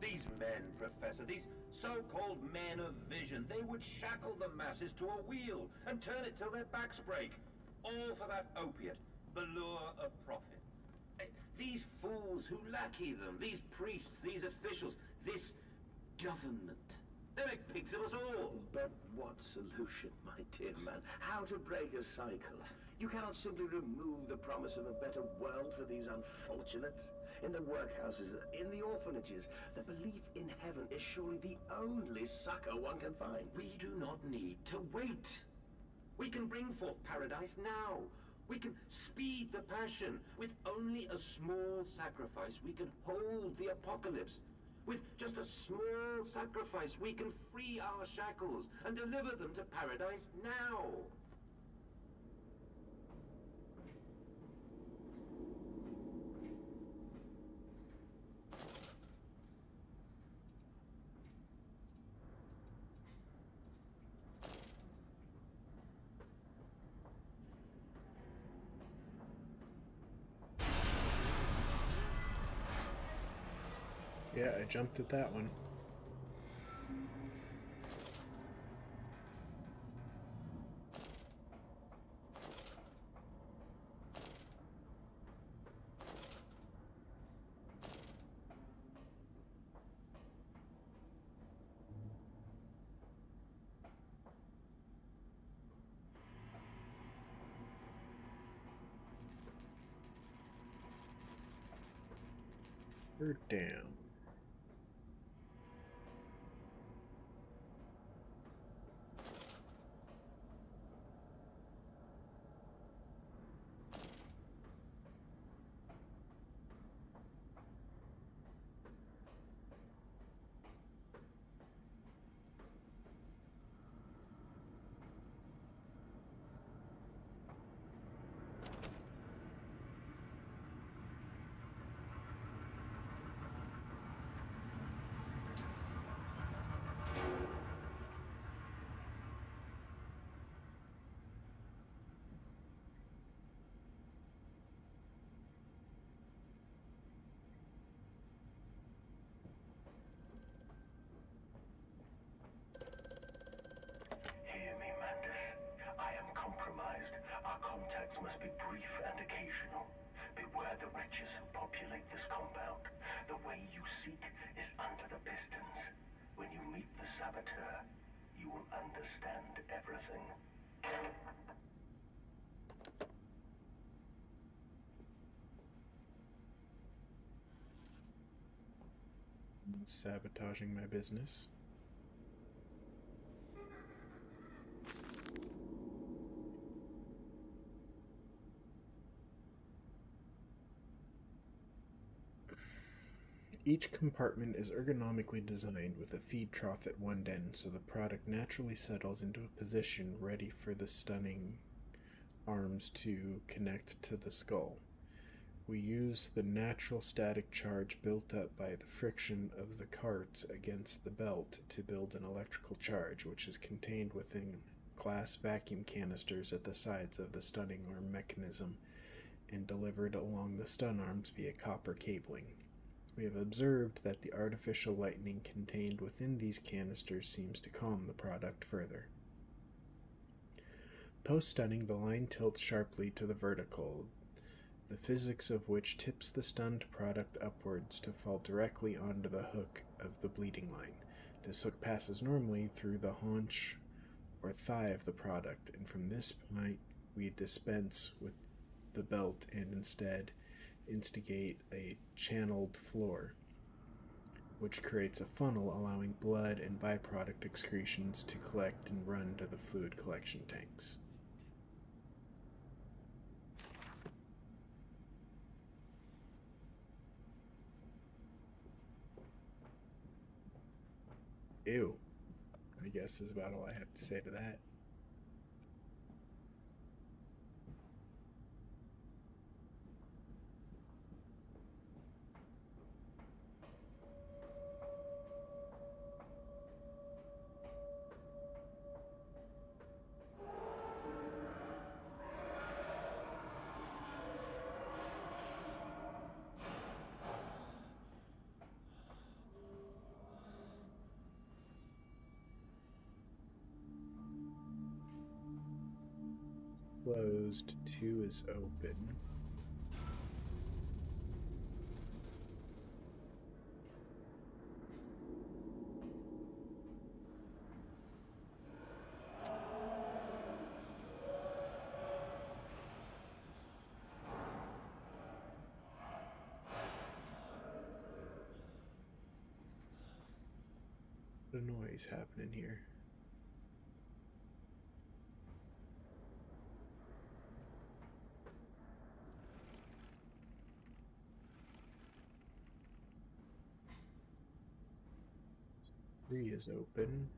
These men, Professor, these so-called men of vision, they would shackle the masses to a wheel and turn it till their backs break. All for that opiate, the lure of profit. These fools who lackey them, these priests, these officials, this government. They make pigs of us all. But what solution, my dear man? How to break a cycle? You cannot simply remove the promise of a better world for these unfortunates. In the workhouses, in the orphanages, the belief in heaven is surely the only succor one can find. We do not need to wait. We can bring forth paradise now. We can speed the passion. With only a small sacrifice, we can hold the apocalypse. With just a small sacrifice, we can free our shackles and deliver them to paradise now. Yeah, I jumped at that one. We're down. Hear me, Mandus. I am compromised. Our contacts must be brief and occasional. Beware the wretches who populate this compound. The way you seek is under the pistons. When you meet the saboteur, you will understand everything. Sabotaging my business. Each compartment is ergonomically designed with a feed trough at one end so the product naturally settles into a position ready for the stunning arms to connect to the skull. We use the natural static charge built up by the friction of the carts against the belt to build an electrical charge, which is contained within glass vacuum canisters at the sides of the stunning arm mechanism and delivered along the stun arms via copper cabling. We have observed that the artificial lightning contained within these canisters seems to calm the product further. Post-stunning, the line tilts sharply to the vertical, the physics of which tips the stunned product upwards to fall directly onto the hook of the bleeding line. This hook passes normally through the haunch or thigh of the product, and from this point we dispense with the belt and instead instigate a channeled floor, which creates a funnel allowing blood and byproduct excretions to collect and run to the fluid collection tanks. Ew. I guess is about all I have to say to that. Closed, 2 is open. What a noise happening here. Three is open.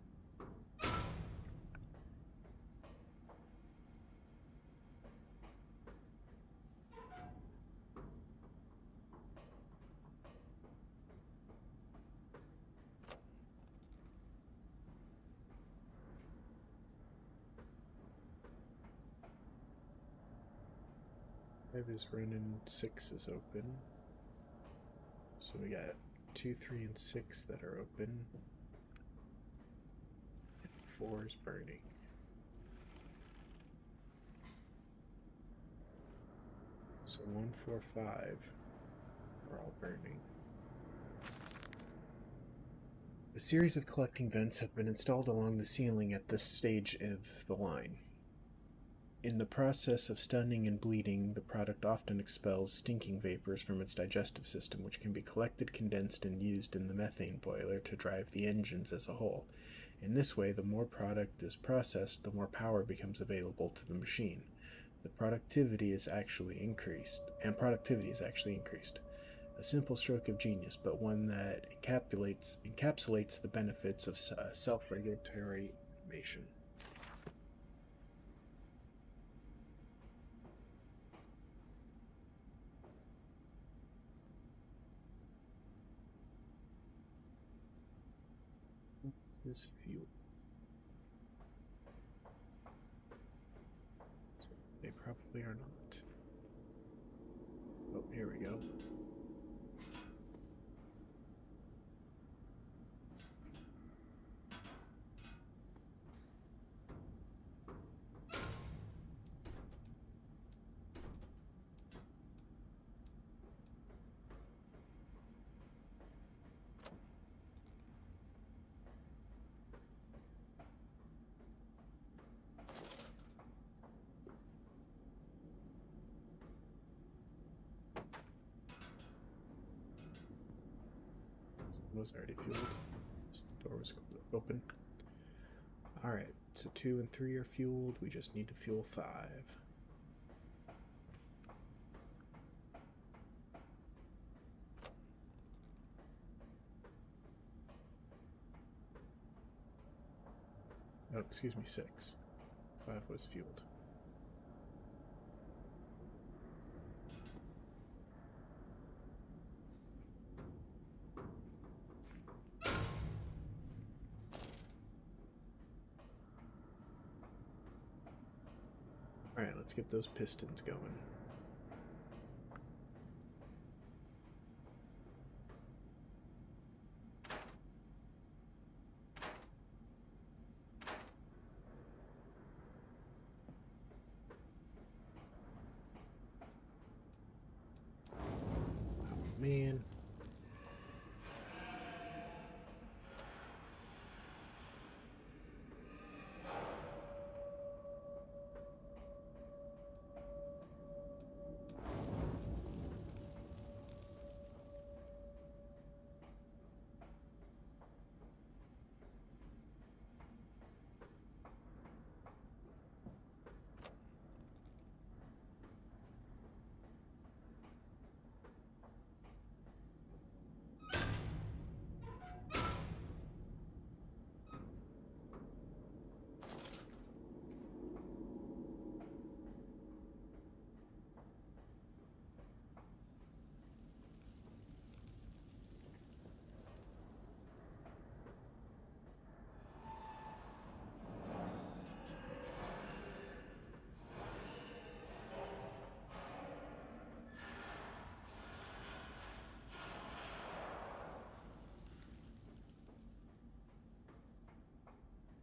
Five is running, 6 is open. So we got 2, 3, and 6 that are open. And 4 is burning. So 1, 4, 5 are all burning. A series of collecting vents have been installed along the ceiling at this stage of the line. In the process of stunning and bleeding, the product often expels stinking vapors from its digestive system, which can be collected, condensed, and used in the methane boiler to drive the engines as a whole. In this way, the more product is processed, the more power becomes available to the machine. Productivity is actually increased. A simple stroke of genius, but one that encapsulates the benefits of self-regulatory automation. This fuel. So they probably are not. Oh, here we go. It was already fueled. Just the door was open. Alright, so 2 and 3 are fueled. We just need to fuel 5. Oh, excuse me, 6. 5 was fueled. Alright, let's get those pistons going. Oh, man.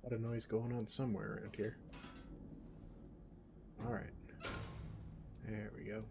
A lot of noise going on somewhere around here. Alright. There we go.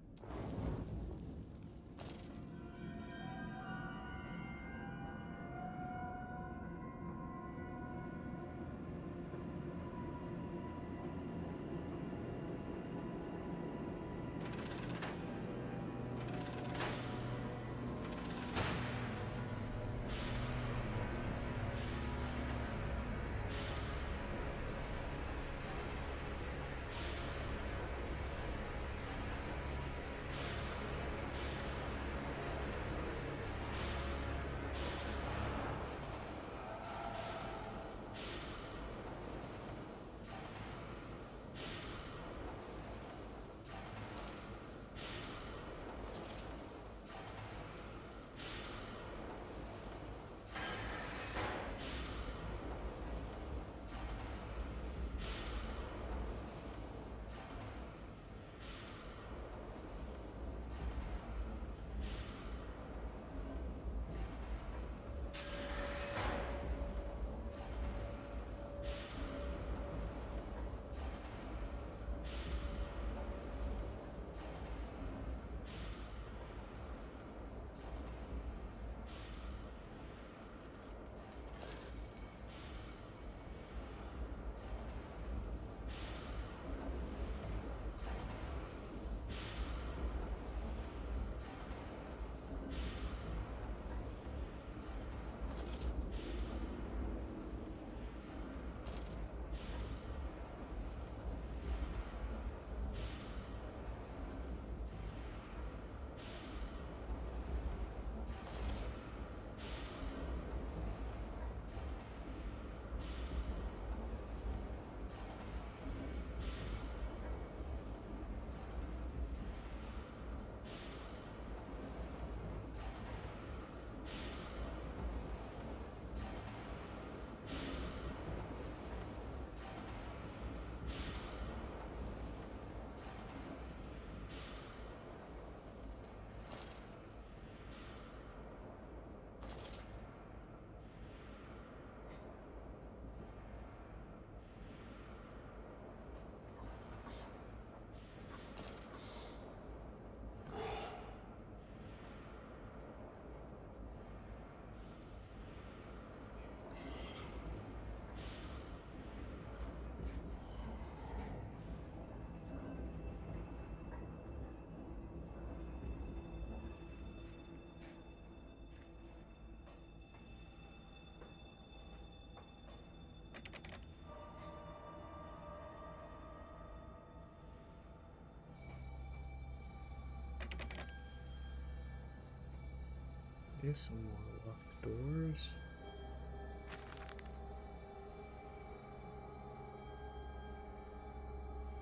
Okay, some more locked doors.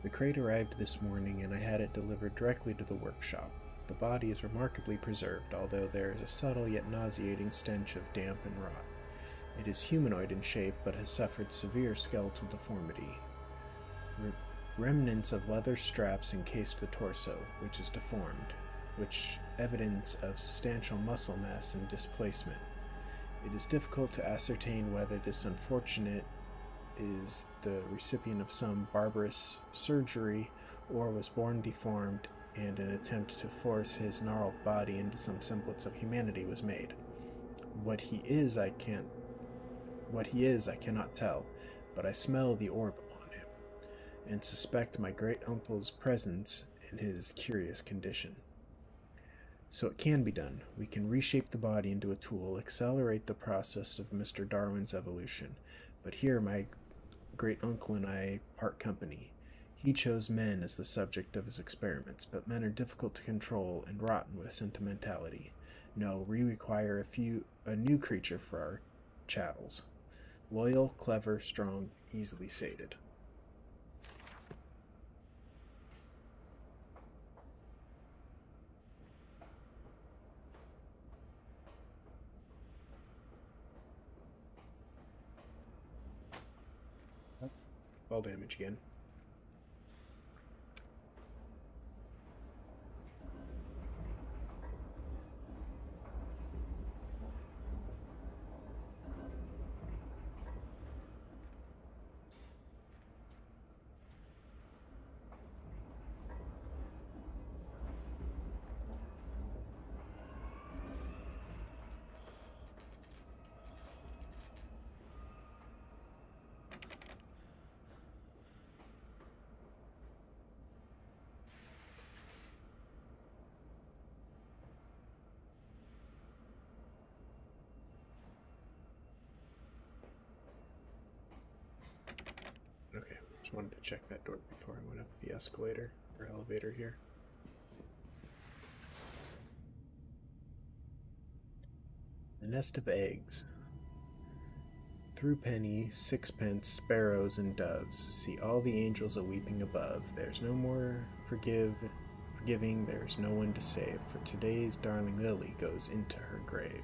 The crate arrived this morning and I had it delivered directly to the workshop. The body is remarkably preserved, although there is a subtle yet nauseating stench of damp and rot. It is humanoid in shape, but has suffered severe skeletal deformity. Remnants of leather straps encase the torso, which is deformed, which evidence of substantial muscle mass and displacement. It is difficult to ascertain whether this unfortunate is the recipient of some barbarous surgery or was born deformed and an attempt to force his gnarled body into some semblance of humanity was made. What he is I cannot tell, but I smell the orb upon him, and suspect my great-uncle's presence in his curious condition. So it can be done. We can reshape the body into a tool, accelerate the process of Mr. Darwin's evolution. But here my great-uncle and I part company. He chose men as the subject of his experiments, but men are difficult to control and rotten with sentimentality. No, we require a new creature for our chattels. Loyal, clever, strong, easily sated. Fall damage again. Okay, just wanted to check that door before I went up the escalator or elevator here. A nest of eggs. Through penny, sixpence, sparrows, and doves, see all the angels a-weeping above. There's no more forgiving, there's no one to save, for today's darling Lily goes into her grave.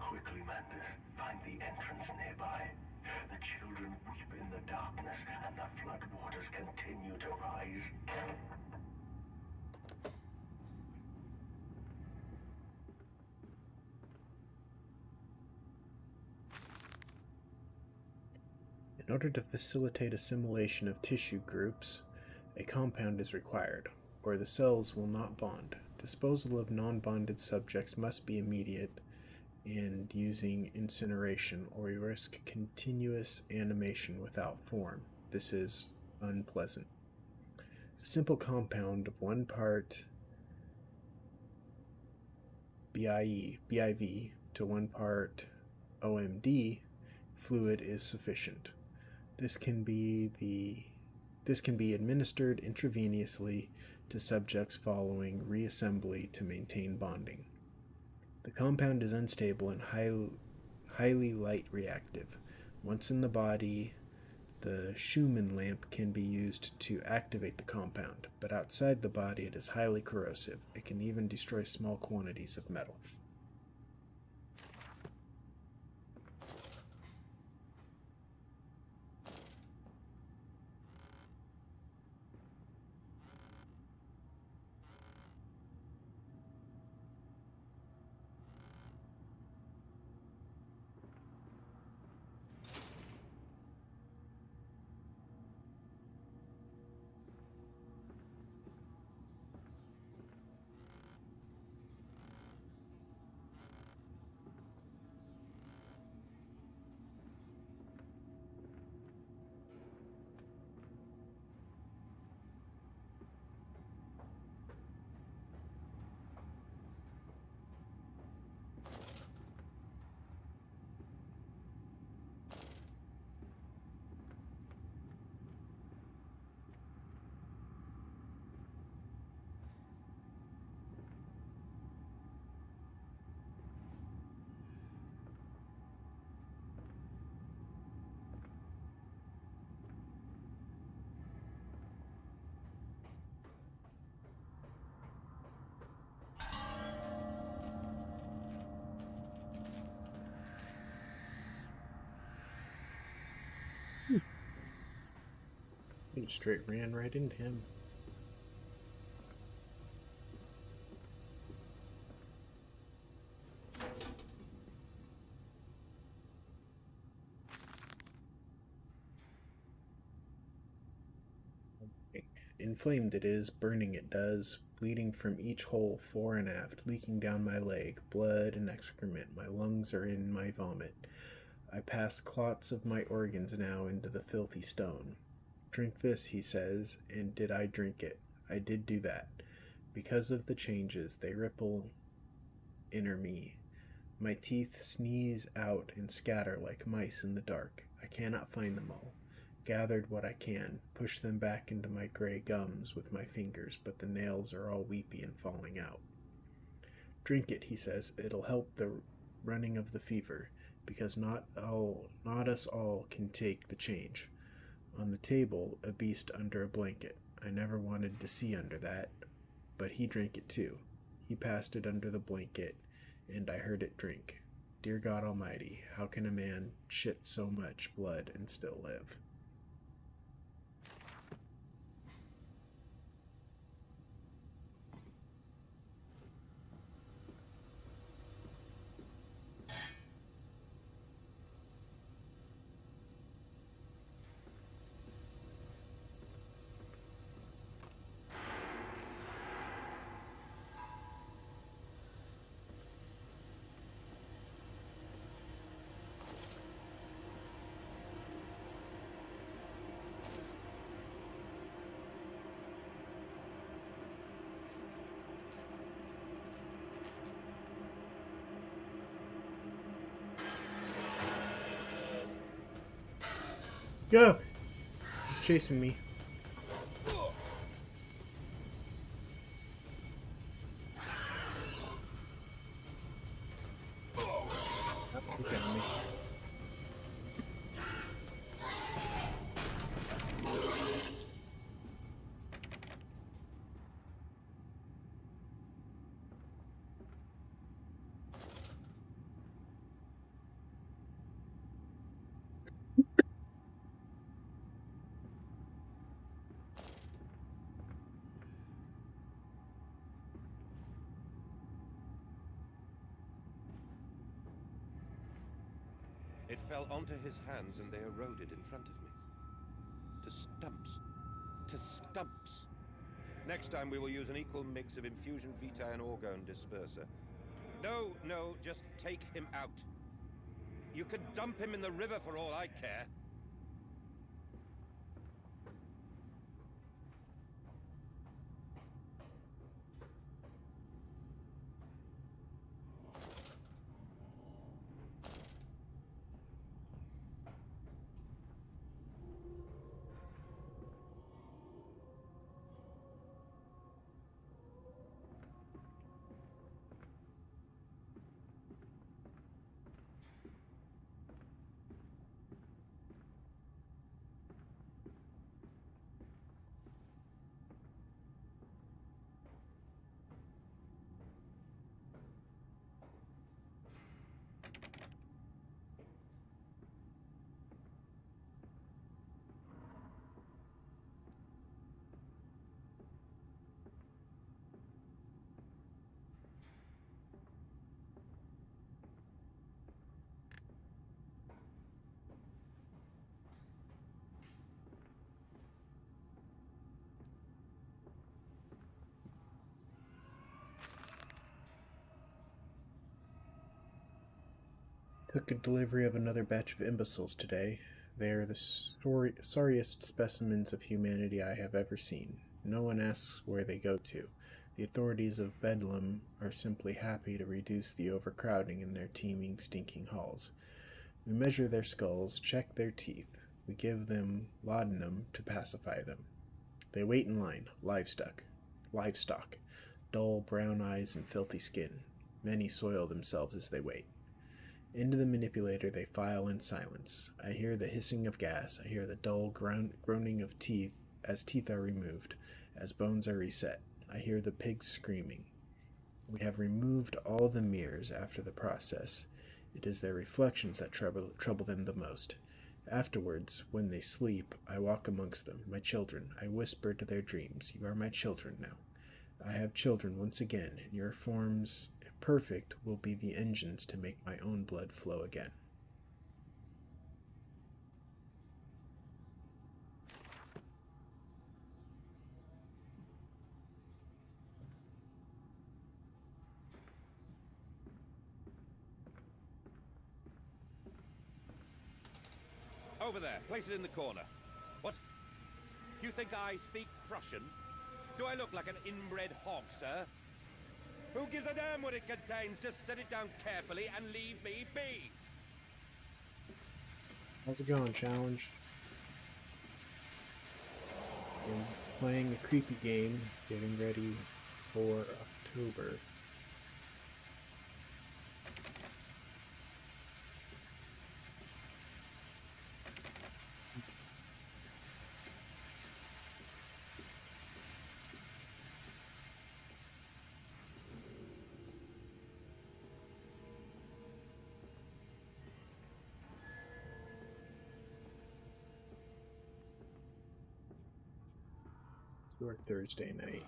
Quickly, Mandus, find the entrance nearby. The children weep in the darkness, and the flood waters continue to rise. In order to facilitate assimilation of tissue groups, a compound is required, or the cells will not bond. Disposal of non-bonded subjects must be immediate and using incineration, or we risk continuous animation without form. This is unpleasant. A simple compound of 1 part BIV to 1 part OMD fluid is sufficient. This can be administered intravenously to subjects following reassembly to maintain bonding. The compound is unstable and highly light reactive. Once in the body, the Schumann lamp can be used to activate the compound, but outside the body it is highly corrosive. It can even destroy small quantities of metal. Straight ran right into him. Inflamed it is, burning it does, bleeding from each hole fore and aft, leaking down my leg, blood and excrement, my lungs are in my vomit. I pass clots of my organs now into the filthy stone. Drink this, he says, and did I drink it? I did do that. Because of the changes, they ripple inner me. My teeth sneeze out and scatter like mice in the dark. I cannot find them all. Gathered what I can, push them back into my gray gums with my fingers, but the nails are all weepy and falling out. Drink it, he says. It'll help the running of the fever, because not us all can take the change. On the table, a beast under a blanket. I never wanted to see under that, but he drank it too. He passed it under the blanket, and I heard it drink. Dear God Almighty, how can a man shit so much blood and still live? Go! He's chasing me. He found me. It fell onto his hands and they eroded in front of me. To stumps. To stumps. Next time we will use an equal mix of infusion vitae and orgone disperser. No, just take him out. You can dump him in the river for all I care. Took a delivery of another batch of imbeciles today. They are the sorriest specimens of humanity I have ever seen. No one asks where they go to. The authorities of Bedlam are simply happy to reduce the overcrowding in their teeming, stinking halls. We measure their skulls, check their teeth. We give them laudanum to pacify them. They wait in line, livestock, dull brown eyes and filthy skin. Many soil themselves as they wait. Into the manipulator they file in silence. I hear the hissing of gas. I hear the dull groaning of teeth as teeth are removed, as bones are reset. I hear the pigs screaming. We have removed all the mirrors after the process. It is their reflections that trouble them the most. Afterwards, when they sleep, I walk amongst them, my children. I whisper to their dreams, "You are my children now. I have children once again, and your forms, if perfect, will be the engines to make my own blood flow again." Over there, place it in the corner. What? You think I speak Prussian? Do I look like an inbred hog, sir? Who gives a damn what it contains? Just set it down carefully and leave me be. How's it going, Challenge? I'm playing a creepy game, getting ready for October. Or Thursday night.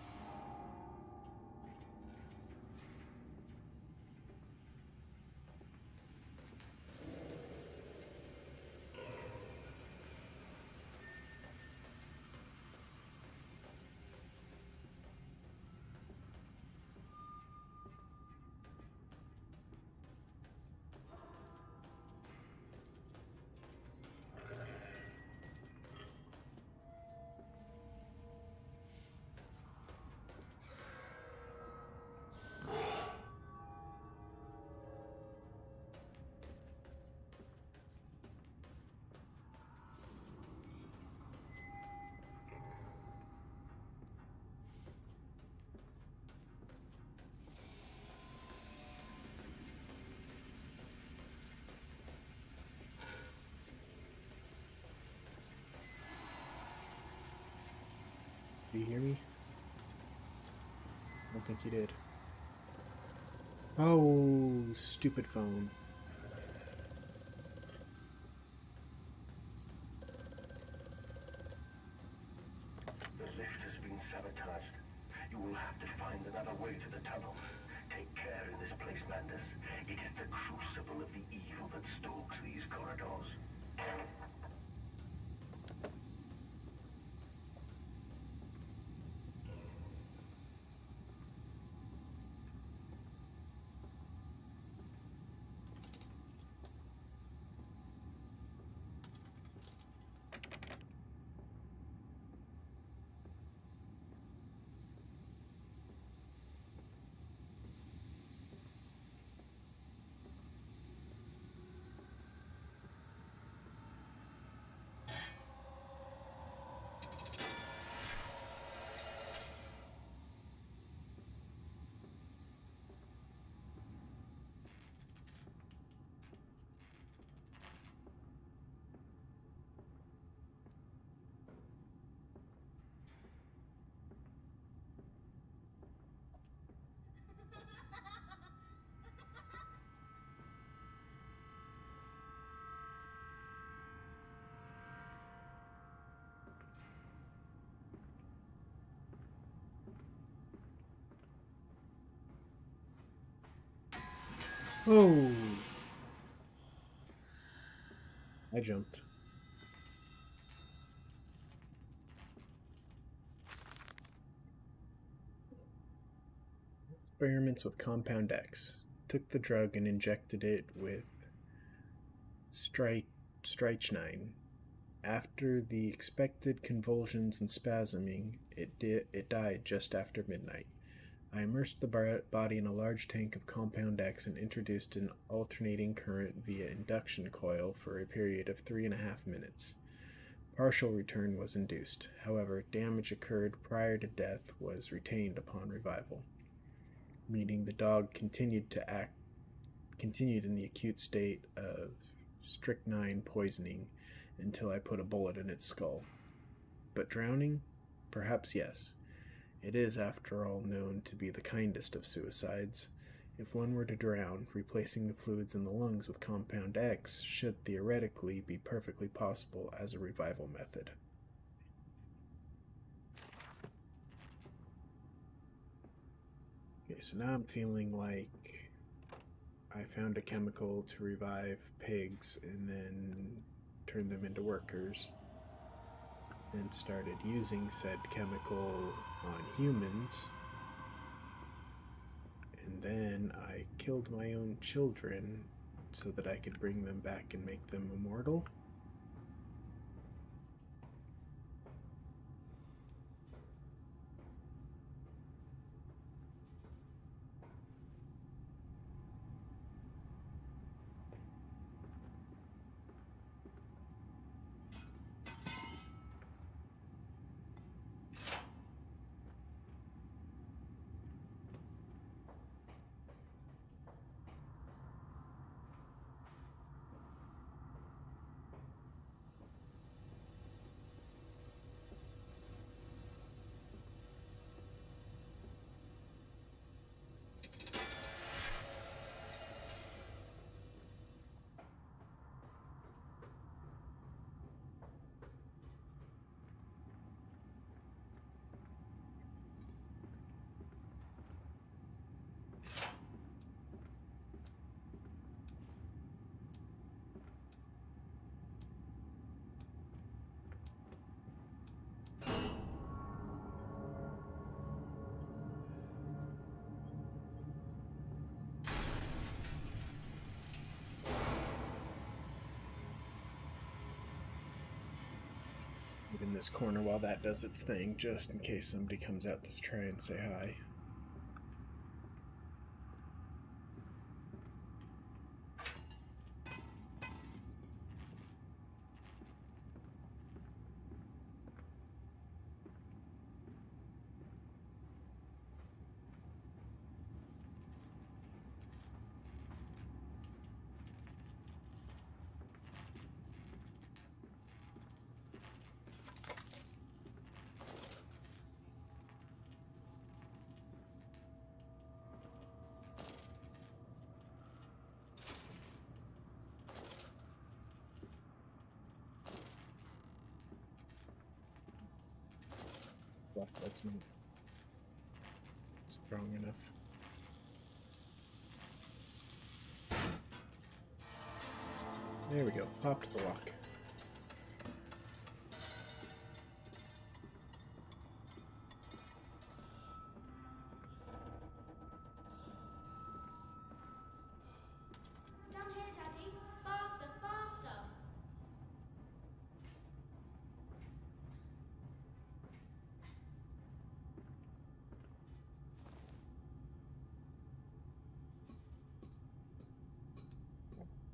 Do you hear me? I don't think you did. Oh, stupid phone. The lift has been sabotaged. You will have to find another way to the tunnel. Take care in this place, Mandus. It is the crucible of the evil that stalks these corridors. Oh! I jumped. Experiments with Compound X. Took the drug and injected it with strychnine. After the expected convulsions and spasming, it died just after midnight. I immersed the body in a large tank of Compound X and introduced an alternating current via induction coil for a period of 3.5 minutes. Partial return was induced. However, damage occurred prior to death was retained upon revival, meaning the dog continued in the acute state of strychnine poisoning until I put a bullet in its skull. But drowning? Perhaps yes. It is, after all, known to be the kindest of suicides. If one were to drown, replacing the fluids in the lungs with Compound X should theoretically be perfectly possible as a revival method. Okay, so now I'm feeling like I found a chemical to revive pigs and then turn them into workers, and started using said chemical on humans, and then I killed my own children so that I could bring them back and make them immortal. In this corner while that does its thing, just in case somebody comes out to try and say hi. Fuck, that's not strong enough. There we go. Popped the lock. Down here, Daddy. Faster, faster.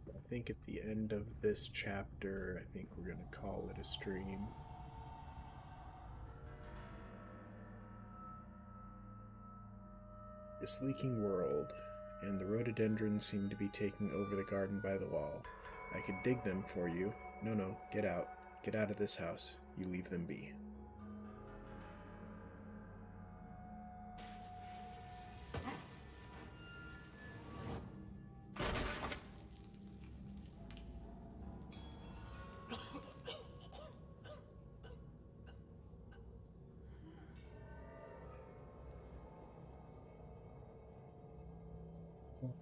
I think at the end of this chapter, I think we're going to call it a stream. This leaking world, and the rhododendrons seem to be taking over the garden by the wall. I could dig them for you. No, get out. Get out of this house. You leave them be.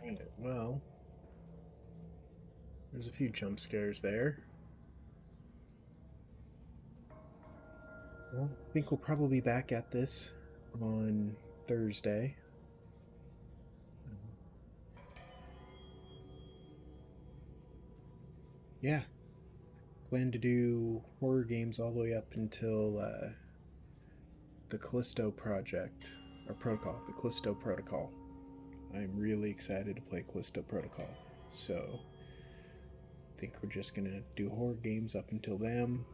Alright, well, there's a few jump scares there. Well, I think we'll probably be back at this on Thursday. Yeah. Plan to do horror games all the way up until the Callisto Project, or Protocol, the Callisto Protocol. I'm really excited to play Callisto Protocol, so I think we're just gonna do horror games up until then.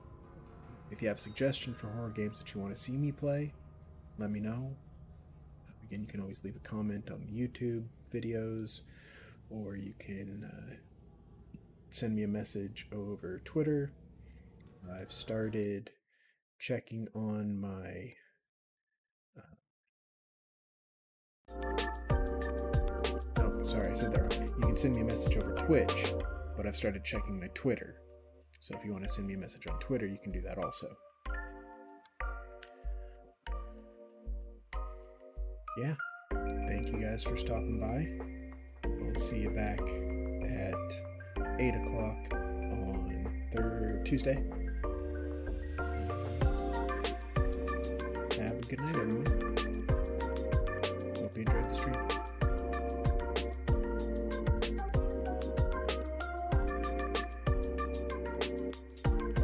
If you have suggestions for horror games that you want to see me play, let me know. Again, you can always leave a comment on the YouTube videos, or you can send me a message over Twitter. I've started checking on my there. You can send me a message over Twitch, but I've started checking my Twitter. So if you want to send me a message on Twitter, you can do that also. Yeah. Thank you guys for stopping by. We'll see you back at 8 o'clock on Tuesday. Have a good night, everyone.